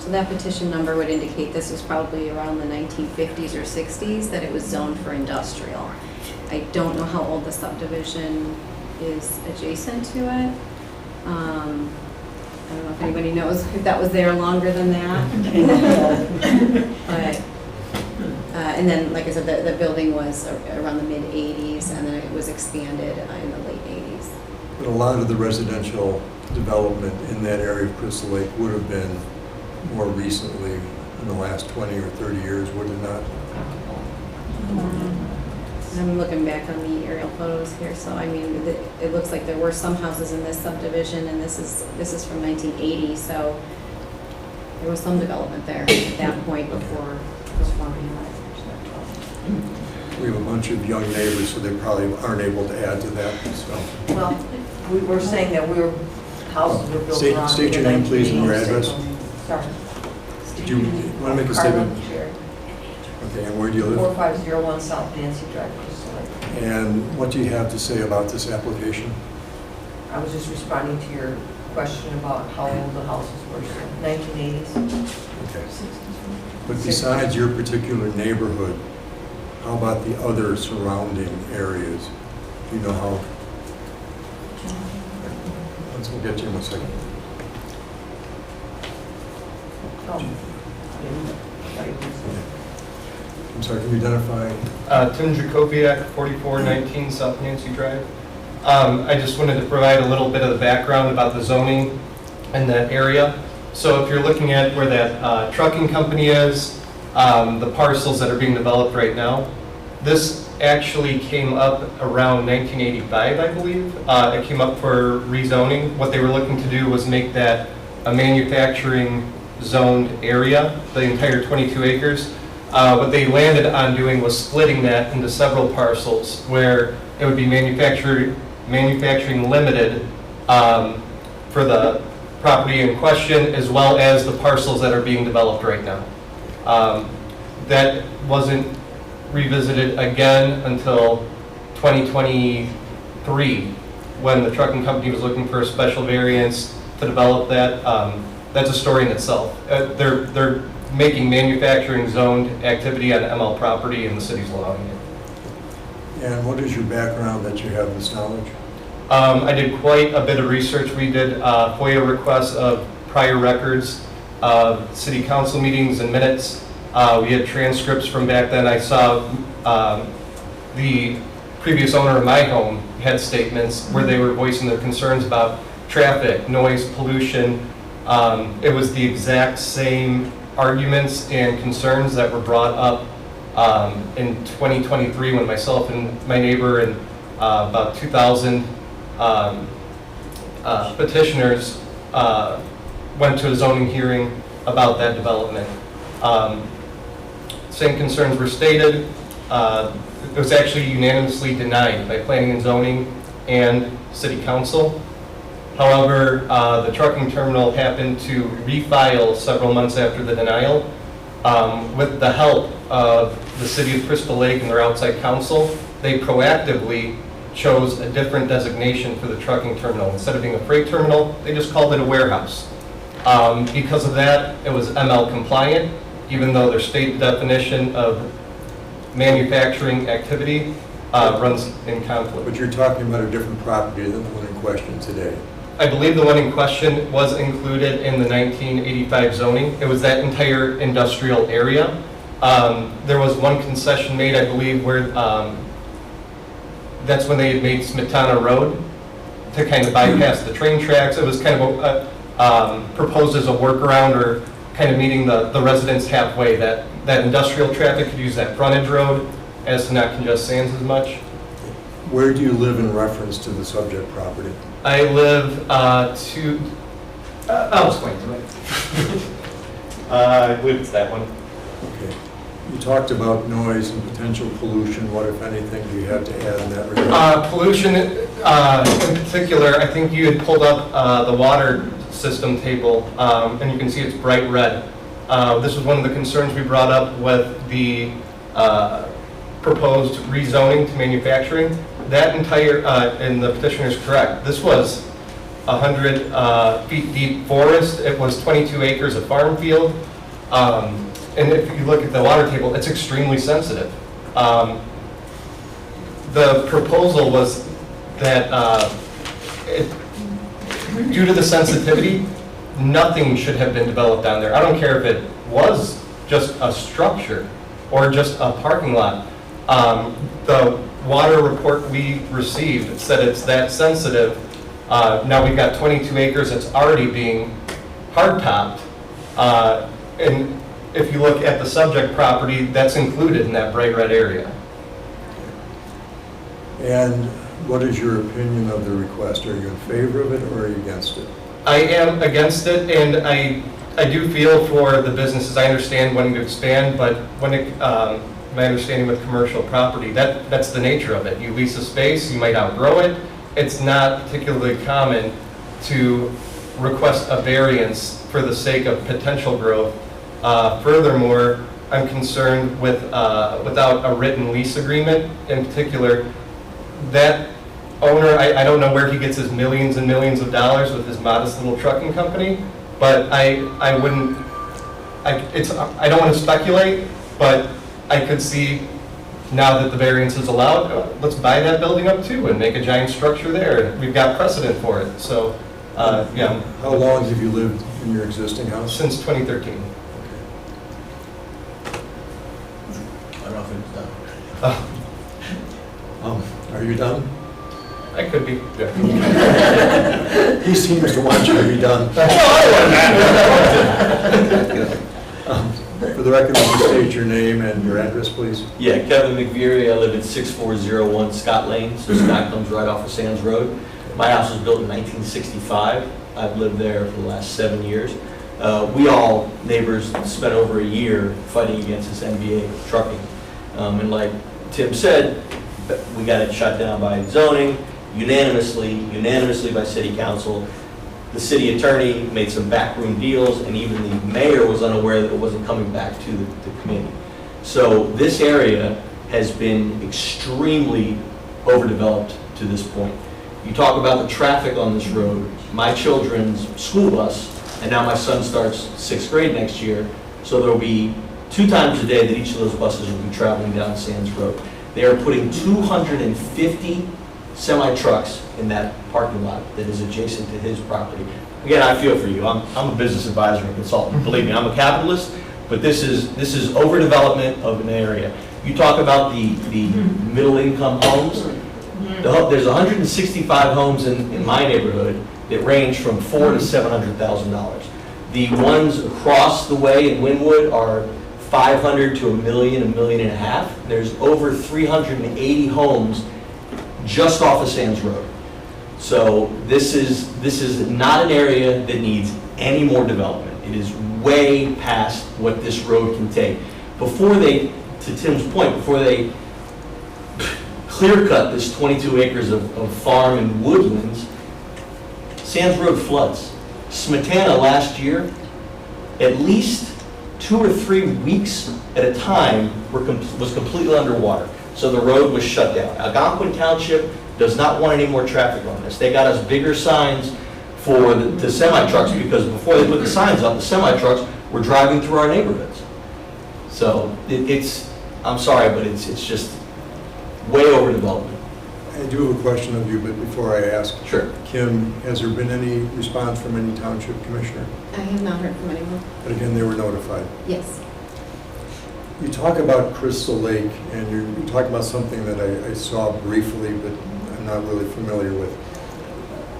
so that petition number would indicate this was probably around the 1950s or 60s, that it was zoned for industrial. I don't know how old the subdivision is adjacent to it. I don't know if anybody knows if that was there longer than that. But, and then, like I said, the building was around the mid-'80s, and then it was expanded in the late '80s. But a lot of the residential development in that area of Crystal Lake would have been more recently, in the last 20 or 30 years, would it not? I'm looking back on the aerial photos here, so I mean, it looks like there were some houses in this subdivision, and this is from 1980, so there was some development there at that point before me. We have a bunch of young neighbors, so they probably aren't able to add to that, so. Well, we were saying that houses were built around. State your name, please, and your address. Sorry. Did you want to make a statement? Carmen Sherry, Okay, and where do you live? 4501 South Nancy Drive, Crystal Lake. And what do you have to say about this application? I was just responding to your question about how old the houses were, so 1980s. Okay. But besides your particular neighborhood, how about the other surrounding areas? Do you know how? We'll get you in a second. I'm sorry, can you identify? Tim Jakobiak, 4419 South Nancy Drive. I just wanted to provide a little bit of the background about the zoning in that area. So if you're looking at where that trucking company is, the parcels that are being developed right now, this actually came up around 1985, I believe. It came up for rezoning. What they were looking to do was make that a manufacturing zoned area, the entire 22 acres. What they landed on doing was splitting that into several parcels where it would be manufacturing limited for the property in question, as well as the parcels that are being developed right now. That wasn't revisited again until 2023, when the trucking company was looking for a special variance to develop that. That's a story in itself. They're making manufacturing zoned activity on ML property, and the city's allowing it. And what is your background that you have this knowledge? I did quite a bit of research. We did FOIA requests of prior records of city council meetings and minutes. We had transcripts from back then. I saw the previous owner of my home had statements where they were voicing their concerns about traffic, noise, pollution. It was the exact same arguments and concerns that were brought up in 2023 when myself and my neighbor and about 2,000 petitioners went to a zoning hearing about that development. Same concerns were stated. It was actually unanimously denied by planning and zoning and city council. However, the trucking terminal happened to refile several months after the denial. With the help of the city of Crystal Lake and their outside counsel, they proactively chose a different designation for the trucking terminal. Instead of being a freight terminal, they just called it a warehouse. Because of that, it was ML compliant, even though their state definition of manufacturing activity runs in conflict. But you're talking about a different property than the one in question today. I believe the one in question was included in the 1985 zoning. It was that entire industrial area. There was one concession made, I believe, where that's when they had made Smetana Road to kind of bypass the train tracks. It was kind of proposed as a workaround, or kind of meeting the residents halfway, that industrial traffic could use that frontage road as to not congest Sands as much. Where do you live in reference to the subject property? I live I'll explain to it. I believe it's that one. Okay. You talked about noise and potential pollution. What, if anything, do you have to add in that regard? Pollution, in particular, I think you had pulled up the water system table, and you can see it's bright red. This was one of the concerns we brought up with the proposed rezoning to manufacturing. That entire, and the petitioner is correct, this was 100 feet deep forest. It was 22 acres of farm field. And if you look at the water table, it's extremely sensitive. The proposal was that due to the sensitivity, nothing should have been developed down there. I don't care if it was just a structure or just a parking lot. The water report we received said it's that sensitive. Now we've got 22 acres that's already being hard-topped. And if you look at the subject property, that's included in that bright red area. And what is your opinion of the request? Are you in favor of it or are you against it? I am against it, and I do feel for the businesses. I understand wanting to expand, but when it, my understanding with commercial property, that's the nature of it. You lease a space, you might outgrow it. It's not particularly common to request a variance for the sake of potential growth. Furthermore, I'm concerned with without a written lease agreement, in particular, that owner, I don't know where he gets his millions and millions of dollars with his modest little trucking company, but I don't want to speculate, but I could see now that the variance is allowed, let's buy that building up too and make a giant structure there. We've got precedent for it. So, yeah. How long have you lived in your existing house? Since 2013. I don't know if it's done. Are you done? I could be. He seems to want you to be done. For the record, would you state your name and your address, please? Yeah, Kevin McHenry, I live at 6401 Scott Lane, so Scott comes right off of Sands Road. My house was built in 1965. I've lived there for the last 7 years. We all, neighbors, spent over a year fighting against this NBA trucking. And like Tim said, we got it shut down by zoning, unanimously by city council. The city attorney made some backroom deals, and even the mayor was unaware that it wasn't coming back to the committee. So this area has been extremely overdeveloped to this point. You talk about the traffic on this road, my children's school bus, and now my son starts 6th grade next year, so there'll be 2 times a day that each of those buses will be traveling down Sands Road. They are putting 250 semi-trucks in that parking lot that is adjacent to his property. Again, I feel for you. I'm a business advisor and consultant. Believe me, I'm a capitalist, but this is overdevelopment of an area. You talk about the middle-income homes. There's 165 homes in my neighborhood that range from $400,000 to $700,000. The ones across the way in Wynwood are $500,000 to $1 million, $1.5 million. There's over 380 homes just off of Sands Road. So this is not an area that needs any more development. It is way past what this road can take. Before they, to Tim's point, before they clear cut this 22 acres of farm and woodlands, Sands Road floods. Smetana last year, at least 2 or 3 weeks at a time was completely underwater. So the road was shut down. Algonquin Township does not want any more traffic on this. They got us bigger signs for the semi-trucks, because before they put the signs up, the semi-trucks were driving through our neighborhoods. So I'm sorry, but it's just way overdevelopment. I do have a question of you, but before I ask, Sure. Kim, has there been any response from any township commissioner? I have not heard from anyone. But again, they were notified. Yes. You talk about Crystal Lake, and you talk about something that I saw briefly, but I'm not really familiar with.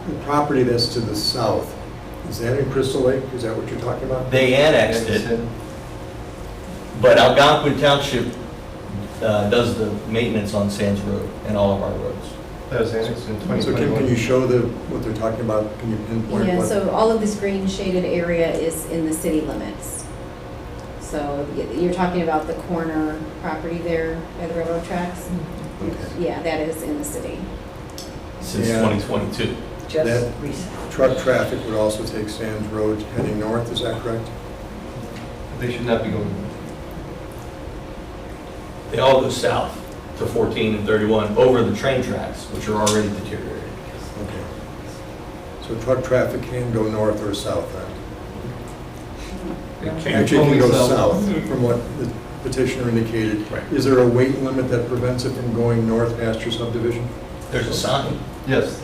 The property that's to the south, is that in Crystal Lake? Is that what you're talking about? They annexed it, but Algonquin Township does the maintenance on Sands Road and all of our roads. That was annexed in So Kim, 2021. can you show what they're talking about? Can you pinpoint Yeah, what? so all of this green shaded area is in the city limits. So you're talking about the corner property there by the railroad tracks? Okay. Yeah, that is in the city. Since Yeah. 2022. Just That- recently. Truck traffic would also take Sands Road heading north, is that correct? They should not be going. They all go south to 14 and 31 over the train tracks, which are already deteriorated. Okay. So truck traffic can go north or south then? It can't Actually, it can only go south. south, from what the petitioner indicated. Right. Is there a weight limit that prevents it from going north past your subdivision? There's a sign. Yes.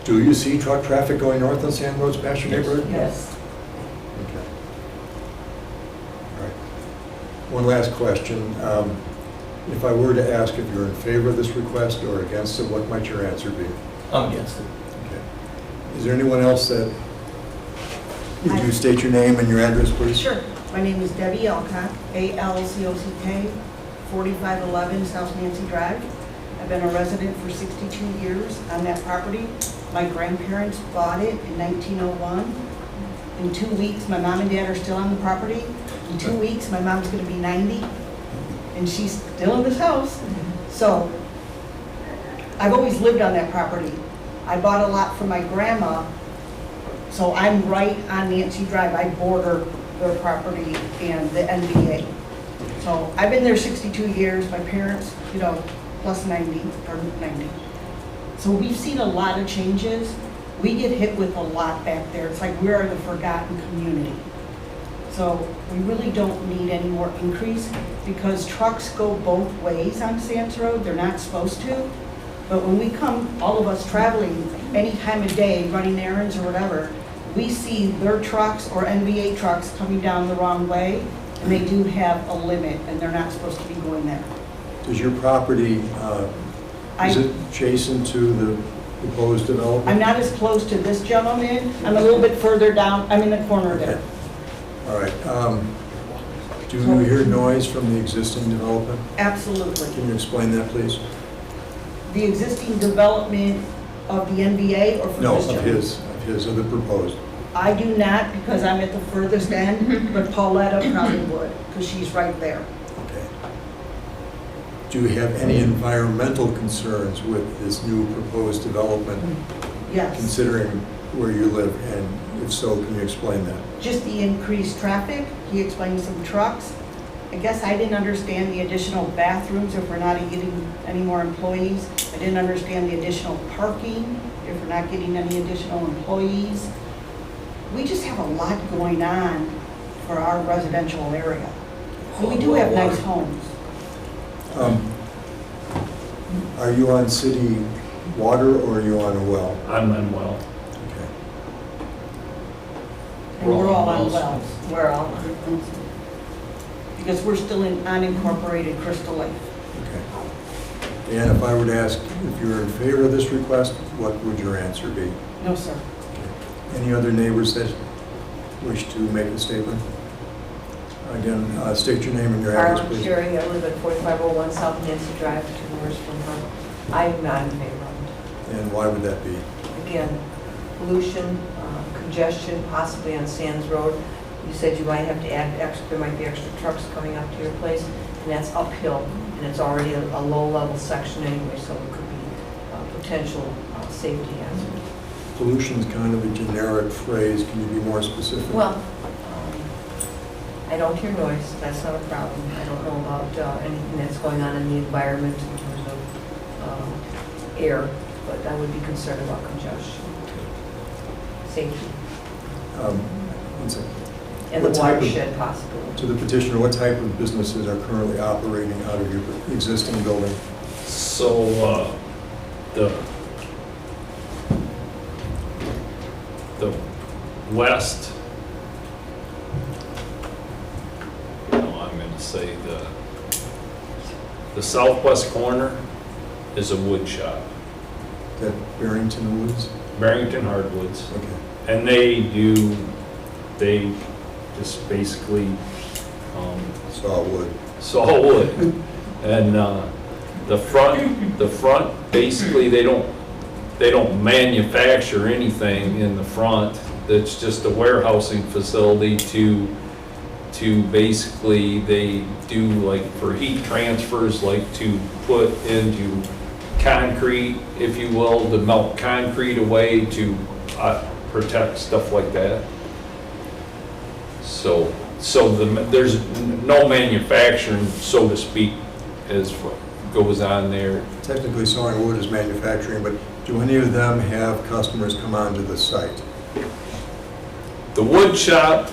Do you see truck traffic going north on Sand Roads past your Yes. neighborhood? Yes. Okay. All right. One last question. If I were to ask if you're in favor of this request or against it, what might your answer be? I'm against it. Okay. Is there anyone else that, would you state your name and your address, please? Sure. My name is Debbie Alcock, A-L-C-O-C-K, 4511 South Nancy Drive. I've been a resident for 62 years on that property. My grandparents bought it in 1901. In 2 weeks, my mom and dad are still on the property. In 2 weeks, my mom's going to be 90, and she's still in this house. So I've always lived on that property. I bought a lot from my grandma, so I'm right on Nancy Drive. I border their property and the NBA. So I've been there 62 years. My parents, plus 90, or 90. So we've seen a lot of changes. We get hit with a lot back there. It's like we are the forgotten community. So we really don't need any more increase, because trucks go both ways on Sands Road. They're not supposed to. But when we come, all of us traveling any time of day, running errands or whatever, we see their trucks or NBA trucks coming down the wrong way, And they do have a limit, and they're not supposed to be going there. Does your property, is I- it adjacent to the proposed development? I'm not as close to this gentleman. I'm a little bit further down. I'm in the corner Okay. there. All right. Do you hear noise from the existing development? Absolutely. Can you explain that, please? The existing development of the NBA or for No, this of gentleman? of the proposed. I do not, because I'm at the furthest end, but Pauletta probably would, because she's right there. Okay. Do you have any environmental concerns with this new proposed development, Yes. considering where you live? And if so, can you explain that? Just the increased traffic, he explained some trucks. I guess I didn't understand the additional bathrooms if we're not getting any more employees. I didn't understand the additional parking if we're not getting any additional employees. We just have a lot going on for our residential area. And we do have nice homes. Are you on city water or are you on a well? I'm unwell. Okay. And we're all on Wells. wells. We're all, Because we're still in unincorporated Crystal Lake. Okay. And if I were to ask if you're in favor of this request, what would your answer be? No, sir. Any other neighbors that wish to make a statement? Again, state your name and your address, Carla please. Cherry, I live at 4501 South Nancy Drive, 2 doors from her. I'm not in favor of And why would that be? it. Again, pollution, congestion, possibly on Sands Road. You said you might have to add extra, there might be extra trucks coming up to your place, and that's uphill, and it's already a low-level section anyway, so it could be a potential safety hazard. Pollution is kind of a generic phrase. Can you be more specific? Well, I don't hear noise, that's not a problem. I don't know about anything that's going on in the environment in terms of air, but I would be concerned about congestion, safety, One second. and the What type of- watershed possibility. To the petitioner, what type of businesses are currently operating out of your existing building? So, the west, I'm going to say the southwest corner is a wood shop, Is that Barrington Woods? Barrington Hardwoods. Okay. And they just basically Saw wood. saw wood. And the front, basically, they don't manufacture anything in the front. It's just a warehousing facility to basically, they do like for heat transfers, like to put into concrete, if you will, to melt concrete away to protect stuff like that. So there's no manufacturing, so to speak, as what goes on there. Technically, sawing wood is manufacturing, but do any of them have customers come onto the site? The wood shop,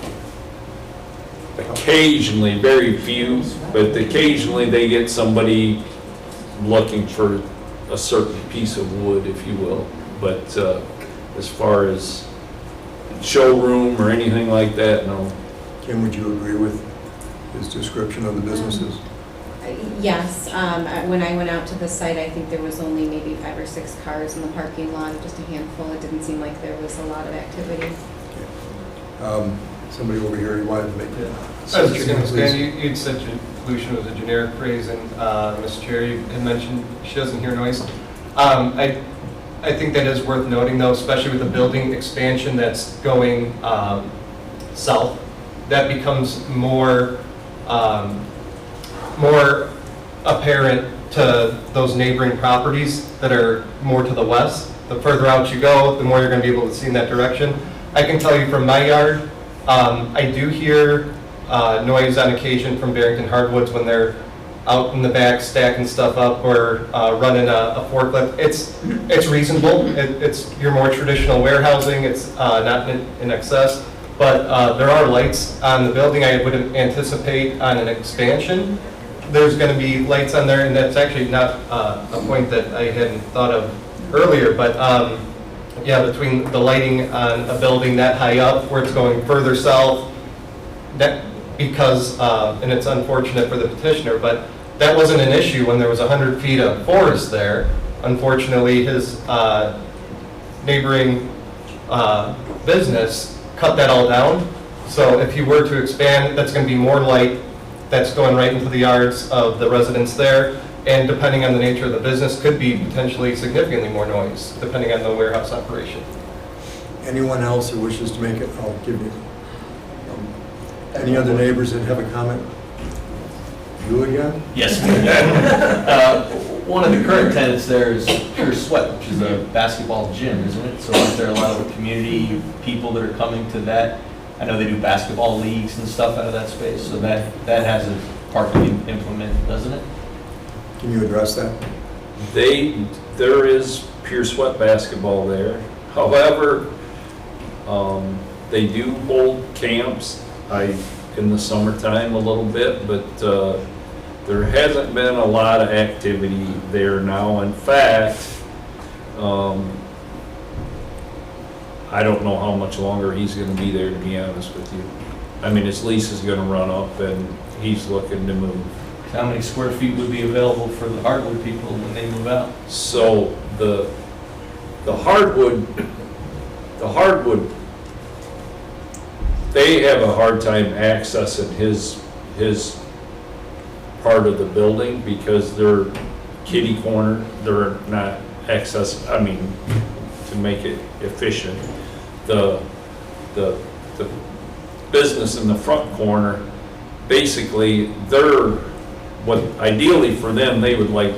occasionally, very few, but occasionally they get somebody looking for a certain piece of wood, if you will. But as far as showroom or anything like that, no. Kim, would you agree with his description of the businesses? Yes, when I went out to the site, I think there was only maybe 5 or 6 cars in the parking lot, just a handful. It didn't seem like there was a lot of activity. Somebody over here, you wanted to make that? I was just going to say, you'd said pollution was a generic phrase, and Ms. Cherry had mentioned she doesn't hear noise. I think that is worth noting, though, especially with the building expansion that's going south. That becomes more apparent to those neighboring properties that are more to the west. The further out you go, the more you're going to be able to see in that direction. I can tell you from my yard, I do hear noise on occasion from Barrington Hardwoods when they're out in the back stacking stuff up or running a forklift. It's reasonable. It's your more traditional warehousing. It's not in excess. But there are lights on the building. I would anticipate on an expansion, there's going to be lights on there, and that's actually not a point that I hadn't thought of earlier. But yeah, between the lighting on a building that high up, where it's going further south, that because, and it's unfortunate for the petitioner, but that wasn't an issue when there was 100 feet of forest there. Unfortunately, his neighboring business cut that all down. So if he were to expand, that's going to be more light that's going right into the yards of the residents there. And depending on the nature of the business, could be potentially significantly more noise, depending on the warehouse operation. Anyone else who wishes to make it, I'll give you. Any other neighbors that have a comment? You again? Yes. One of the current tenants there is Pure Sweat, which is a basketball gym, isn't it? So is there a lot of community people that are coming to that? I know they do basketball leagues and stuff out of that space, so that has a parking implement, doesn't it? Can you address that? There is Pure Sweat basketball there. However, they do hold camps in the summertime a little bit, but there hasn't been a lot of activity there now. In fact, I don't know how much longer he's going to be there, to be honest with you. I mean, his lease is going to run up and he's looking to move. How many square feet would be available for the hardwood people when they move out? So the hardwood, they have a hard time accessing his part of the building because they're kitty corner. They're not I mean, to make it efficient. The business in the front corner, basically, ideally for them, they would like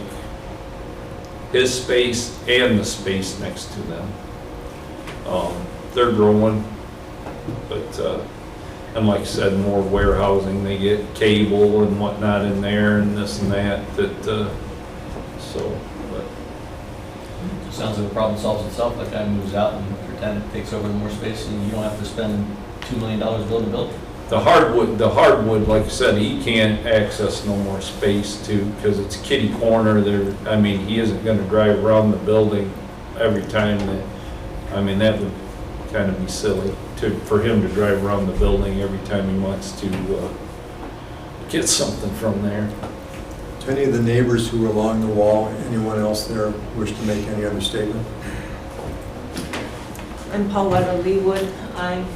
his space and the space next to them. They're growing, but, and like I said, more warehousing, they get cable and whatnot in there and this and that, so, but. Sounds like the problem solves itself, like guy moves out and your tenant takes over more space and you don't have to spend $2 million building a building. The hardwood, like I said, he can't access no more space too, because it's kitty corner there. I mean, he isn't gonna drive around the building every time that would kind of be silly for him to drive around the building every time he wants to get something from there. To any of the neighbors who are along the wall, anyone else there wish to make any other statement? I'm Pauletta Leewood. I'm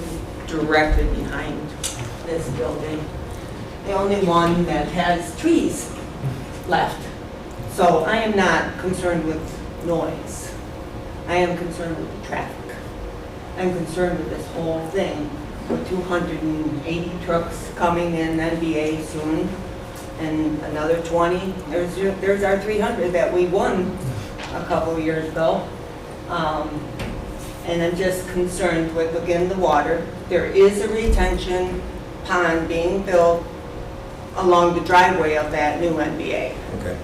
directly behind this building. The only one that has trees left. So I am not concerned with noise. I am concerned with the traffic. I'm concerned with this whole thing with 280 trucks coming in NBA soon and another 20. There's our 300 that we won a couple of years ago. And I'm just concerned with, again, the water. There is a retention pond being built along the driveway of that new NBA. Okay.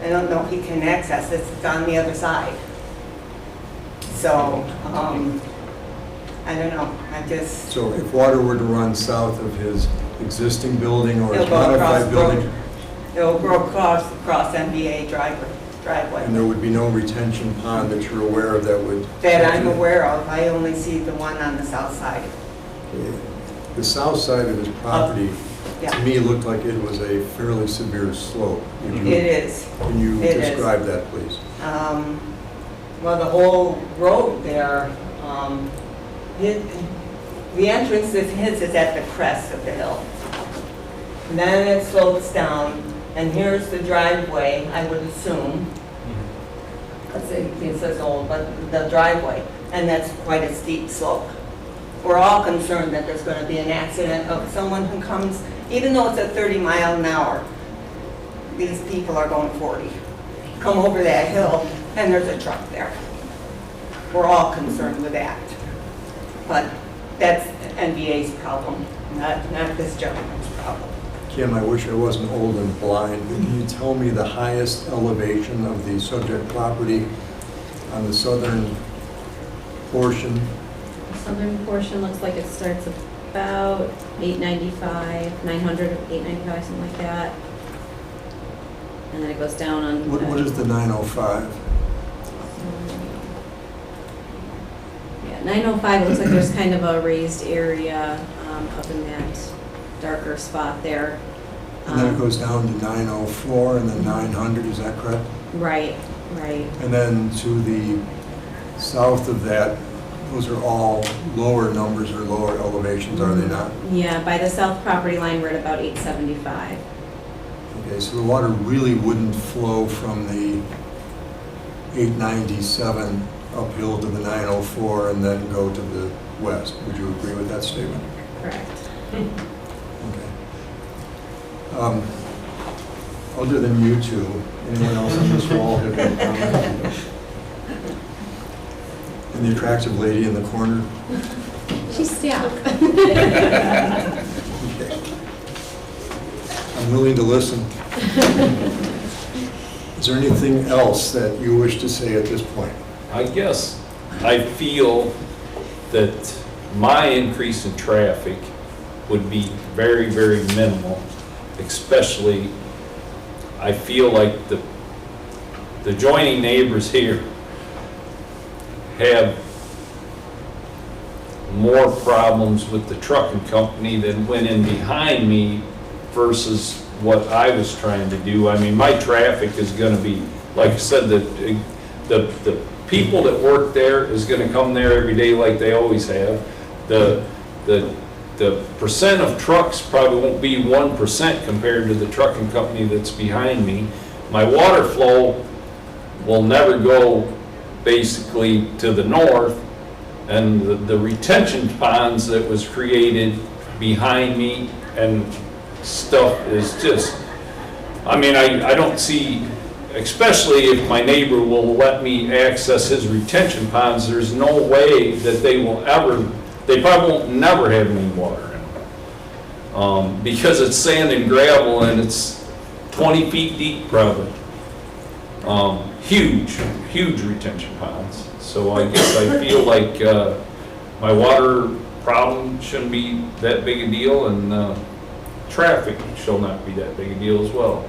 I don't know if he can access this, it's on the other side. So, I don't know, So if water were to run south of his existing building or his It'll go across modified building, it'll go across NBA driveway. and there would be no retention pond that you're aware of that would... That I'm aware of, I only see the one on the south side. The south side of his property, Yeah. to me, looked like it was a fairly severe slope. It is. Can you It is. describe that, please? Well, the whole road there, the entrance of his is at the crest of the hill. And then it slopes down, and here's the driveway, I would assume. Because it says old, but the driveway, and that's quite a steep slope. We're all concerned that there's going to be an accident of someone who comes, even though it's at 30 miles an hour, these people are going 40. Come over that hill, and there's a truck there. We're all concerned with that. But that's NVA's problem, not this gentleman's problem. Kim, I wish I wasn't old and blind, but can you tell me the highest elevation of the subject property on the southern portion? The southern portion looks like it starts about 895, 900, 895, something like that. And then it goes down on... What is the 905? Yeah, 905 looks like there's kind of a raised area up in that darker spot there. And then it goes down to 904 and then 900, is that correct? Right, right. And then to the south of that, those are all lower numbers or lower elevations, are they not? Yeah, by the south property line, we're at about 875. Okay, so the water really wouldn't flow from the 897 uphill to the 904 and then go to the west. Would you agree with that statement? Correct. Okay. Other than you two, anyone else on this wall have any comments? And the attractive lady in the corner? She's staff. Okay. I'm willing to listen. Is there anything else that you wish to say at this point? I guess I feel that my increase in traffic would be very, very minimal, especially I feel like the adjoining neighbors here have more problems with the trucking company that went in behind me versus what I was trying to do. I mean, my traffic is going to be, like I said, the people that work there is going to come there every day like they always have. The percent of trucks probably won't be 1% compared to the trucking company that's behind me. My water flow will never go basically to the north, and the retention ponds that was created behind me and stuff is just, I mean, I don't see, especially if my neighbor will let me access his retention ponds, there's no way that they will ever, they probably won't never have any water in them. Because it's sand and gravel and it's 20 feet deep probably. Huge, huge retention ponds. So I guess I feel like my water problem shouldn't be that big a deal, and traffic shall not be that big a deal as well.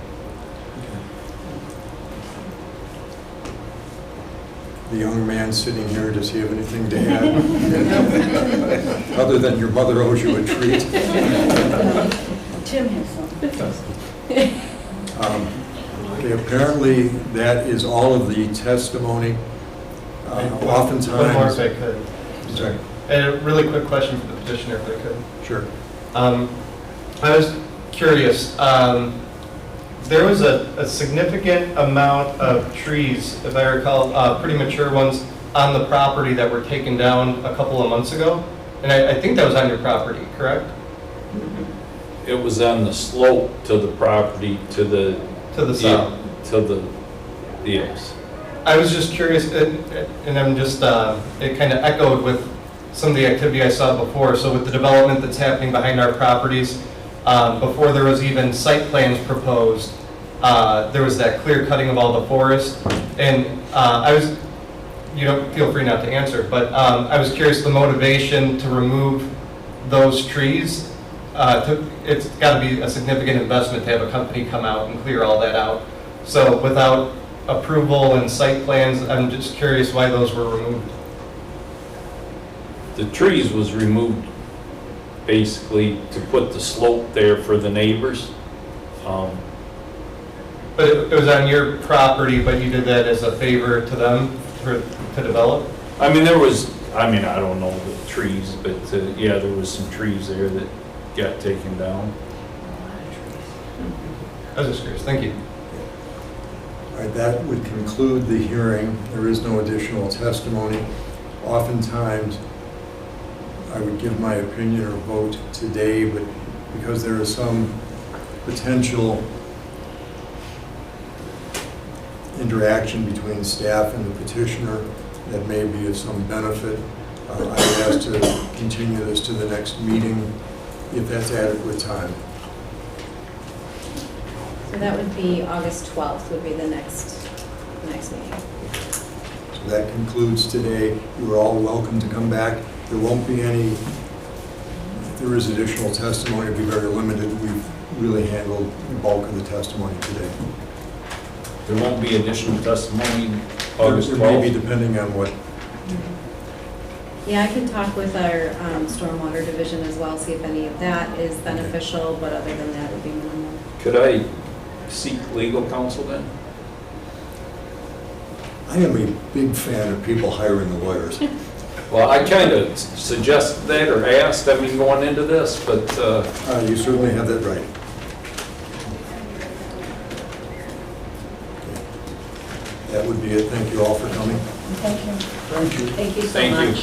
The young man sitting here, does he have anything to add? Other than your mother owes you a treat? Tim has some. Okay, apparently that is all of the testimony. Oftentimes... One more if I could. Sorry. And a really quick question for the petitioner if I could. Sure. I was curious, there was a significant amount of trees, if I recall, pretty mature ones, on the property that were taken down a couple of months ago. And I think that was on your property, correct? It was on the slope to the property to the... To the south. To the, yes. I was just curious, and I'm just, it kind of echoed with some of the activity I saw before. So with the development that's happening behind our properties, before there was even site plans proposed, there was that clear cutting of all the forest. And I was, you don't feel free not to answer, but I was curious the motivation to remove those trees. It's got to be a significant investment to have a company come out and clear all that out. So without approval and site plans, I'm just curious why those were removed. The trees was removed basically to put the slope there for the neighbors. But it was on your property, but you did that as a favor to them to develop? I mean, there was, I mean, I don't know the trees, but yeah, there was some trees there that got taken down. I was just curious. Thank you. All right, that would conclude the hearing. There is no additional testimony. Oftentimes, I would give my opinion or vote today, but because there is some potential interaction between staff and the petitioner that may be of some benefit, I would ask to continue this to the next meeting if that's adequate time. So that would be August 12th would be the next meeting. So that concludes today. You are all welcome to come back. There won't be any, if there is additional testimony, it'll be very limited. We've really handled the bulk of the testimony today. There won't be additional testimony August There may be, 12th. depending on what Yeah, I can talk with our stormwater division as well, see if any of that is beneficial, but other than that, it would be minimal. Could I seek legal counsel then? I am a big fan of people hiring the lawyers. Well, I kind of suggested that or asked, I mean, going into this, but You certainly have that right. That would be it. Thank you all for coming. Thank you. Thank you. Thank you so Thank you. much.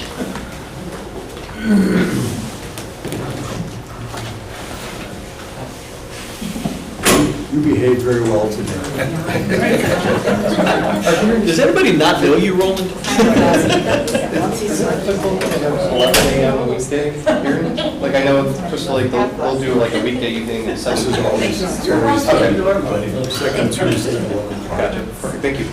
You behaved very well today. Does everybody not know you, Roland? 11 a.m. weekday hearing? Like, I know, just like, they'll do like a weekday evening and This is Sunday. always second Tuesday. at 11 o'clock. Gotcha, perfect, thank you.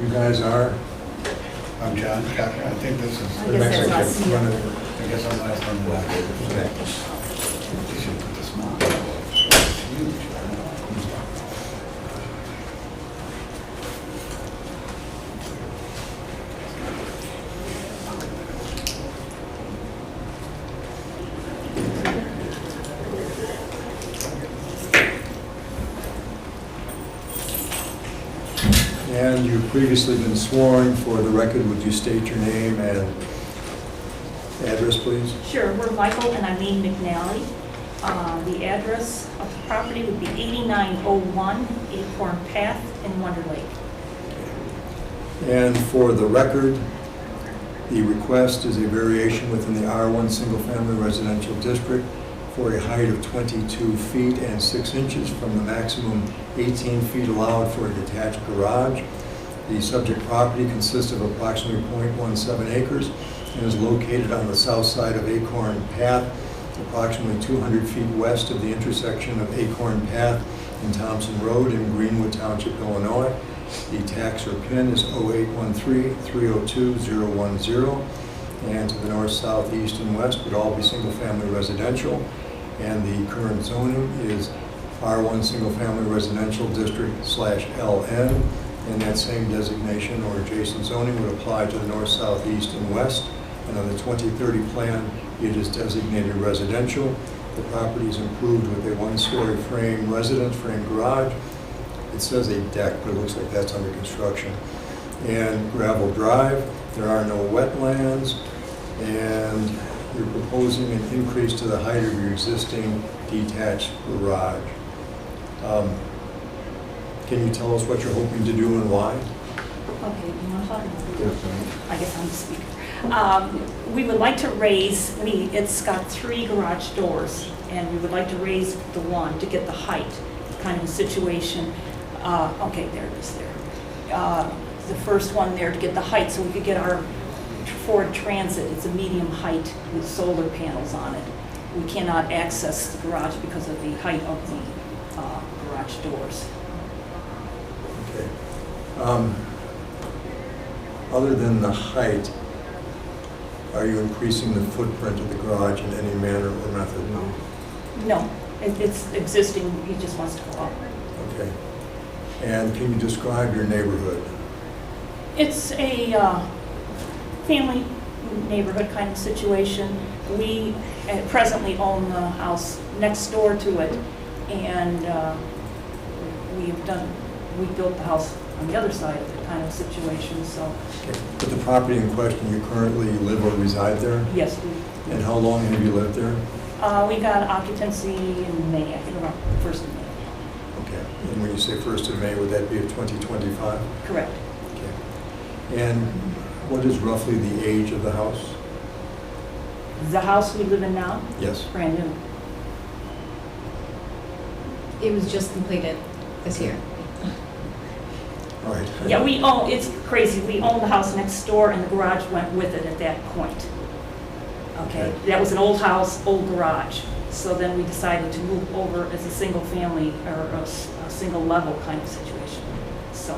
You guys are? I'm John Cocker. I think this is, I guess that's us. I guess I'm last on the left. You should put this on. It's huge. And you've previously been sworn. For the record, would you state your name and address, please? Sure, we're Michael and Eileen McNally. The address of the property would be 8901 Acorn Path in Wonder Lake. And for the record, the request is a variation within the R1 Single Family Residential District for a height of 22 feet and 6 inches from the maximum 18 feet allowed for a detached garage. The subject property consists of approximately 0.17 acres and is located on the south side of Acorn Path, approximately 200 feet west of the intersection of Acorn Path and Thompson Road in Greenwood Township, Illinois. The tax or PIN is 0813-302-010, and to the north, south, east, and west would all be single-family residential. And the current zoning is R1 Single Family Residential District /LN, and that same designation or adjacent zoning would apply to the north, south, east, and west. And on the 2030 plan, it is designated residential. The property is improved with a one-story frame residence, frame garage. It says a deck, but it looks like that's under construction. And gravel drive. There are no wetlands, and you're proposing an increase to the height of your existing detached garage. Can you tell us what you're hoping to do and why? Okay, you want to talk about it? I guess I'm the speaker. We would like to raise, it's got 3 garage doors, and we would like to raise the one to get the height, kind of a situation. Okay, there it is there. The first one there to get the height, so we could get our Ford Transit. It's a medium height with solar panels on it. We cannot access the garage because of the height of the garage doors. Okay. Other than the height, are you increasing the footprint of the garage in any manner or method? No, it's existing, he just wants to go up. Okay. And can you describe your neighborhood? It's a family neighborhood kind of situation. We presently own the house next door to it, and we built the house on the other side of the kind of situation, so Okay. But the property in question, you currently live or reside there? yes, And how long have you lived there? we got occupancy in May, I think around 1st of May. Okay. And when you say 1st of May, would that be of 2025? Correct. Okay. And what is roughly the age of the house? The house we live in now, Yes. brand new. It was just completed this year. All right. Yeah, we own, it's crazy, we own the house next door and the garage went with it at that point. Okay, Okay. that was an old house, old garage. So then we decided to move over as a single family or a single level kind of situation. So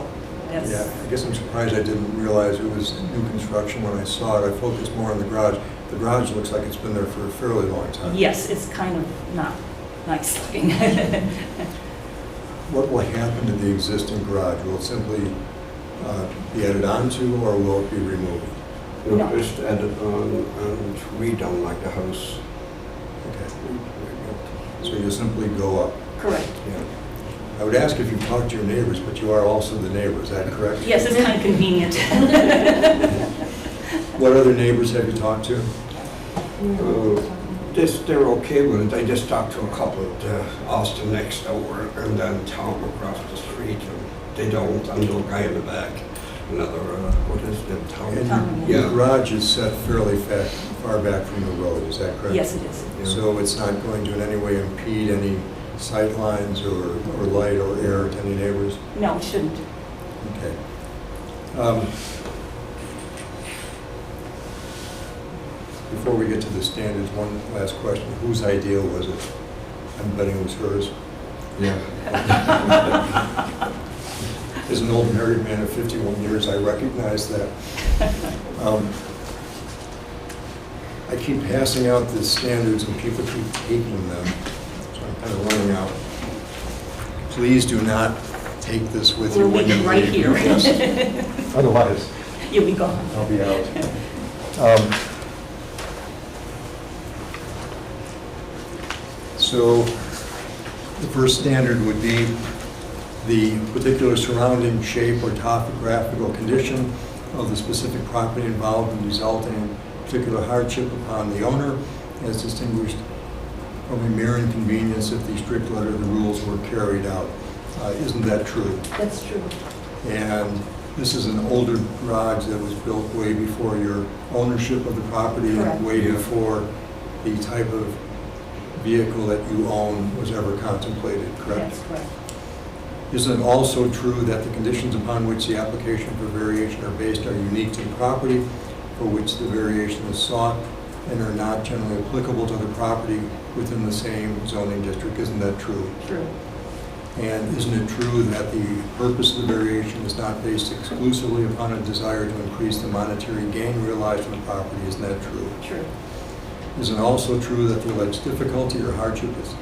that's, Yeah, I guess I'm surprised I didn't realize it was new construction when I saw it. I focused more on the garage. The garage looks like it's been there for a fairly long time. yes, it's kind of not nice looking. what will happen to the existing garage? Will it simply be added onto, or will it be removed? No. Just add it on and redone like the house. Okay. So you'll simply go up. Correct. Yeah. I would ask if you've talked to your neighbors, but you are also the neighbor, is that correct? Yes, it's kind of convenient. What other neighbors have you talked to? They're okay with it. I just talked to a couple at Austin next door and then Tom across the street. And they don't. And the guy in the back, another, what is it, Tom? And your garage is set fairly far back from the road, is that correct? Yes, it is. So it's not going to in any way impede any sight lines or light or air to any neighbors? No, it shouldn't. Okay. Before we get to the standards, one last question. Whose idea was it? I'm betting it was hers. Yeah. As an old married man of 51 years, I recognize that. I keep passing out the standards and people keep taking them, so I'm kind of running out. Please do not take this with you We'll when leave you it right leave. here. Yes. Otherwise, You'll be gone. I'll be out. So the first standard would be the particular surrounding shape or topographical condition of the specific property involved in resulting in particular hardship upon the owner, as distinguished from a mere inconvenience if the strict letter of the rules were carried out. Isn't that true? That's true. And this is an older garage that was built way before your ownership of the property Correct. and way before the type of vehicle that you own was ever contemplated, correct? That's correct. Isn't it also true that the conditions upon which the application for variation are based are unique to the property for which the variation is sought and are not generally applicable to the property within the same zoning district? Isn't that true? True. And isn't it true that the purpose of the variation is not based exclusively upon a desire to increase the monetary gain realized from the property? Isn't that true? True. Isn't it also true that the alleged difficulty or hardship is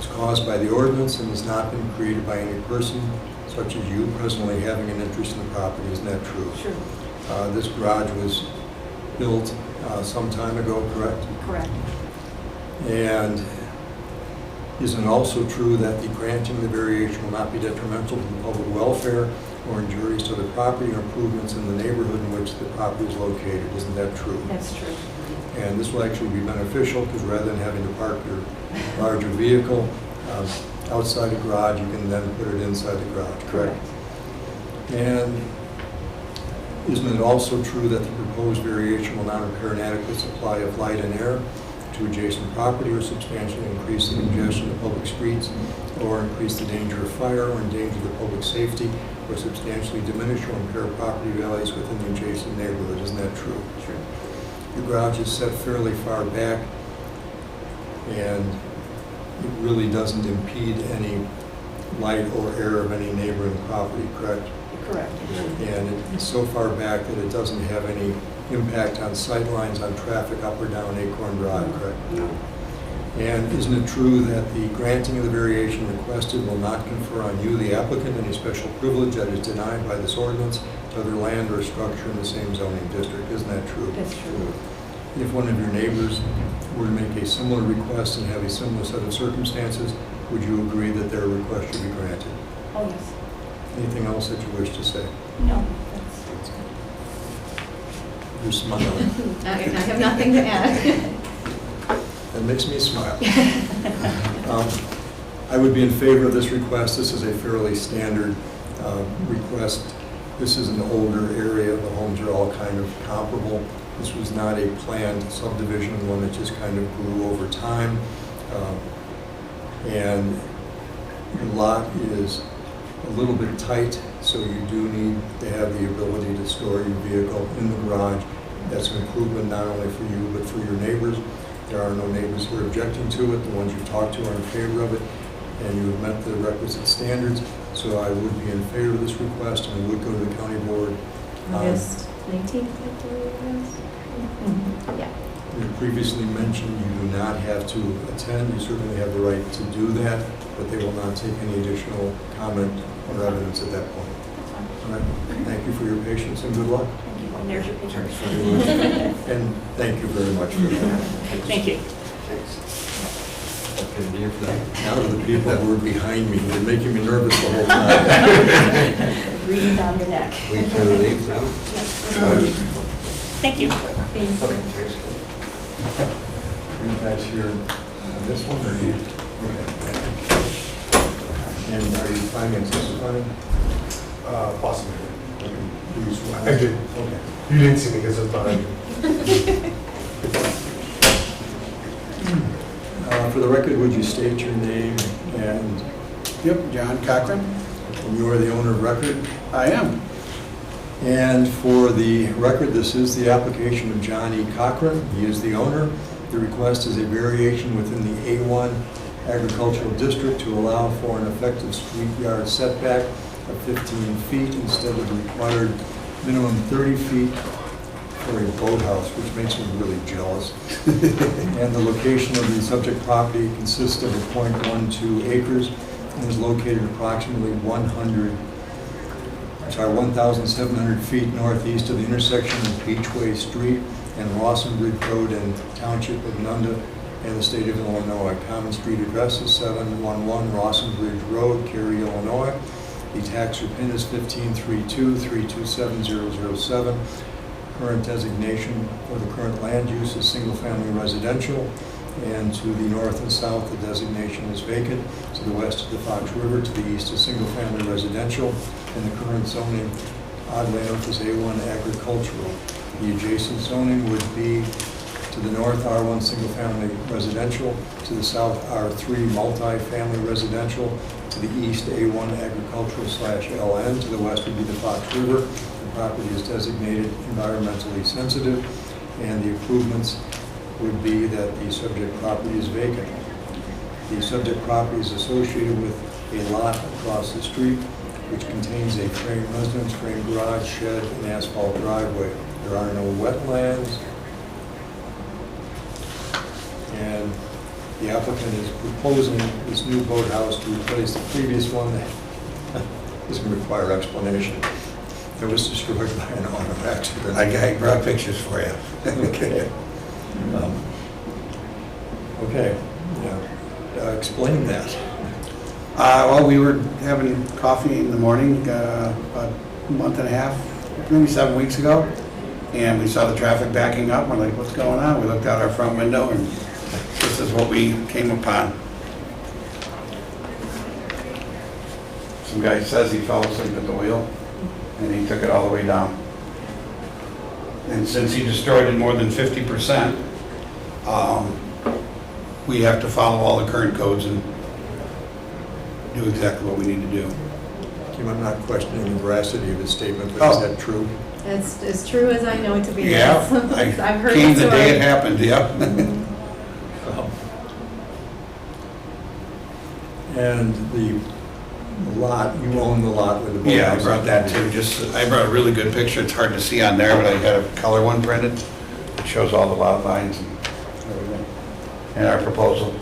caused by the ordinance and has not been created by any person, such as you presently having an interest in the property? Isn't that true? True. This garage was built some time ago, correct? Correct. And isn't it also true that the granting of the variation will not be detrimental to the public welfare or injurious to the property or improvements in the neighborhood in which the property is located? Isn't that true? That's true. And this will actually be beneficial because rather than having to park your larger vehicle outside the garage, you can then put it inside the garage, correct? And isn't it also true that the proposed variation will not impair an adequate supply of light and air to adjacent property or substantially increase the congestion of public streets or increase the danger of fire or endanger the public safety or substantially diminish or impair property values within the adjacent neighborhood? Isn't that true? True. The garage is set fairly far back, and it really doesn't impede any light or air of any neighboring property, correct? Correct. And it's so far back that it doesn't have any impact on sight lines on traffic up or down Acorn Drive, correct? No. And isn't it true that the granting of the variation requested will not confer on you, the applicant, any special privilege that is denied by this ordinance to other land or structure in the same zoning district? Isn't that true? That's true. If one of your neighbors were to make a similar request and have a similar set of circumstances, would you agree that their request should be granted? Oh, yes. Anything else that you wish to say? No, that's good. You're smiling. I have nothing to add. That makes me smile. I would be in favor of this request. This is a fairly standard request. This is an older area. The homes are all kind of comparable. This was not a planned subdivision, one that just kind of grew over time. And your lot is a little bit tight, so you do need to have the ability to store your vehicle in the garage. That's an improvement not only for you, but for your neighbors. There are no neighbors who are objecting to it. The ones you've talked to are in favor of it, and you have met the requisite standards. So I would be in favor of this request, and I would go to the county board. August 19th, I believe it was. Yeah. You previously mentioned you do not have to attend. You certainly have the right to do that, but they will not take any additional comment or evidence at that point. All right. Thank you for your patience and good luck. Thank you. And there's your picture. And thank you very much for that. Thank you. Now to the people who are behind me, they're making me nervous the whole time. Breathing down your neck. We can leave now? Thank you. Are you guys here on this one, or you? Okay. And are you planning on testifying? Possibly. Okay. Do you swear? I did. Okay. You didn't see me because it's behind you. For the record, would you state your name and Yep, John Cochran. you are the owner of record? I am. And for the record, this is the application of John E. Cochran. He is the owner. The request is a variation within the A1 agricultural district to allow for an effective street yard setback of 15 feet instead of the required minimum 30 feet for a boathouse, which makes me really jealous. And the location of the subject property consists of a .12 acres and is located approximately 1,700 feet northeast of the intersection of Beachway Street and Rawson Bridge Road in Township of Nunda and the state of Illinois. Common street address is 711 Rawson Bridge Road, Cary, Illinois. The tax pin is 1532327 Current designation for the current land use is single-family residential, and to the north and south, the designation is vacant. To the west of the Fox River, to the east is single-family residential, and the current zoning, oddly enough, is A1 agricultural. The adjacent zoning would be to the north, R1 single-family residential, to the south, R3 multi-family residential, to the east, A1 agricultural/LN, to the west would be the Fox River. The property is designated environmentally sensitive, and the improvements would be that the subject property is vacant. The subject property is associated with a lot across the street, which contains a frame residence, frame garage, shed, and asphalt driveway. There are no wetlands, and the applicant is proposing this new boathouse to replace the previous one that doesn't require explanation. It was destroyed by an auto accident. I brought pictures for you. Okay. Okay, yeah. Explain that. Well, we were having coffee in the morning about a month and a half, maybe 7 weeks ago, and we saw the traffic backing up. We're like, what's going on? We looked out our front window, and this is what we came upon. Some guy says he fell asleep at the wheel, and he took it all the way down. And since he destroyed it more than 50%, we have to follow all the current codes and do exactly what we need to do. Kim, I'm not questioning the veracity of his statement, but is Oh. that true? It's as true as I know it to be. Yeah, Yes. I I've heard came the the day story. it happened, yep. And the lot, you own the lot with the boathouse? Yeah, I brought that too. I brought a really good picture. It's hard to see on there, but I got a color one printed. It shows all the lot lines and everything. And our proposal.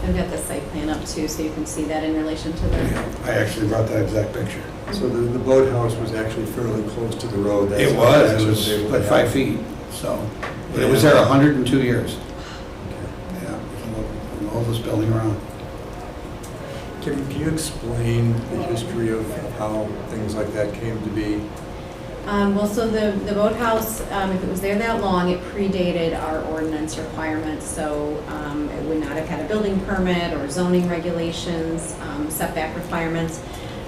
I've got the site plan up too, so you can see that in relation to the, I actually brought that exact picture. So the boathouse was actually fairly close to the road? That's It how was able to like 5 have- feet, so. But it was there 102 years. Okay. Yeah, it's the oldest building around. Can you explain the history of how things like that came to be? well, so the boathouse, if it was there that long, it predated our ordinance requirements. So it would not have had a building permit or zoning regulations, setback requirements.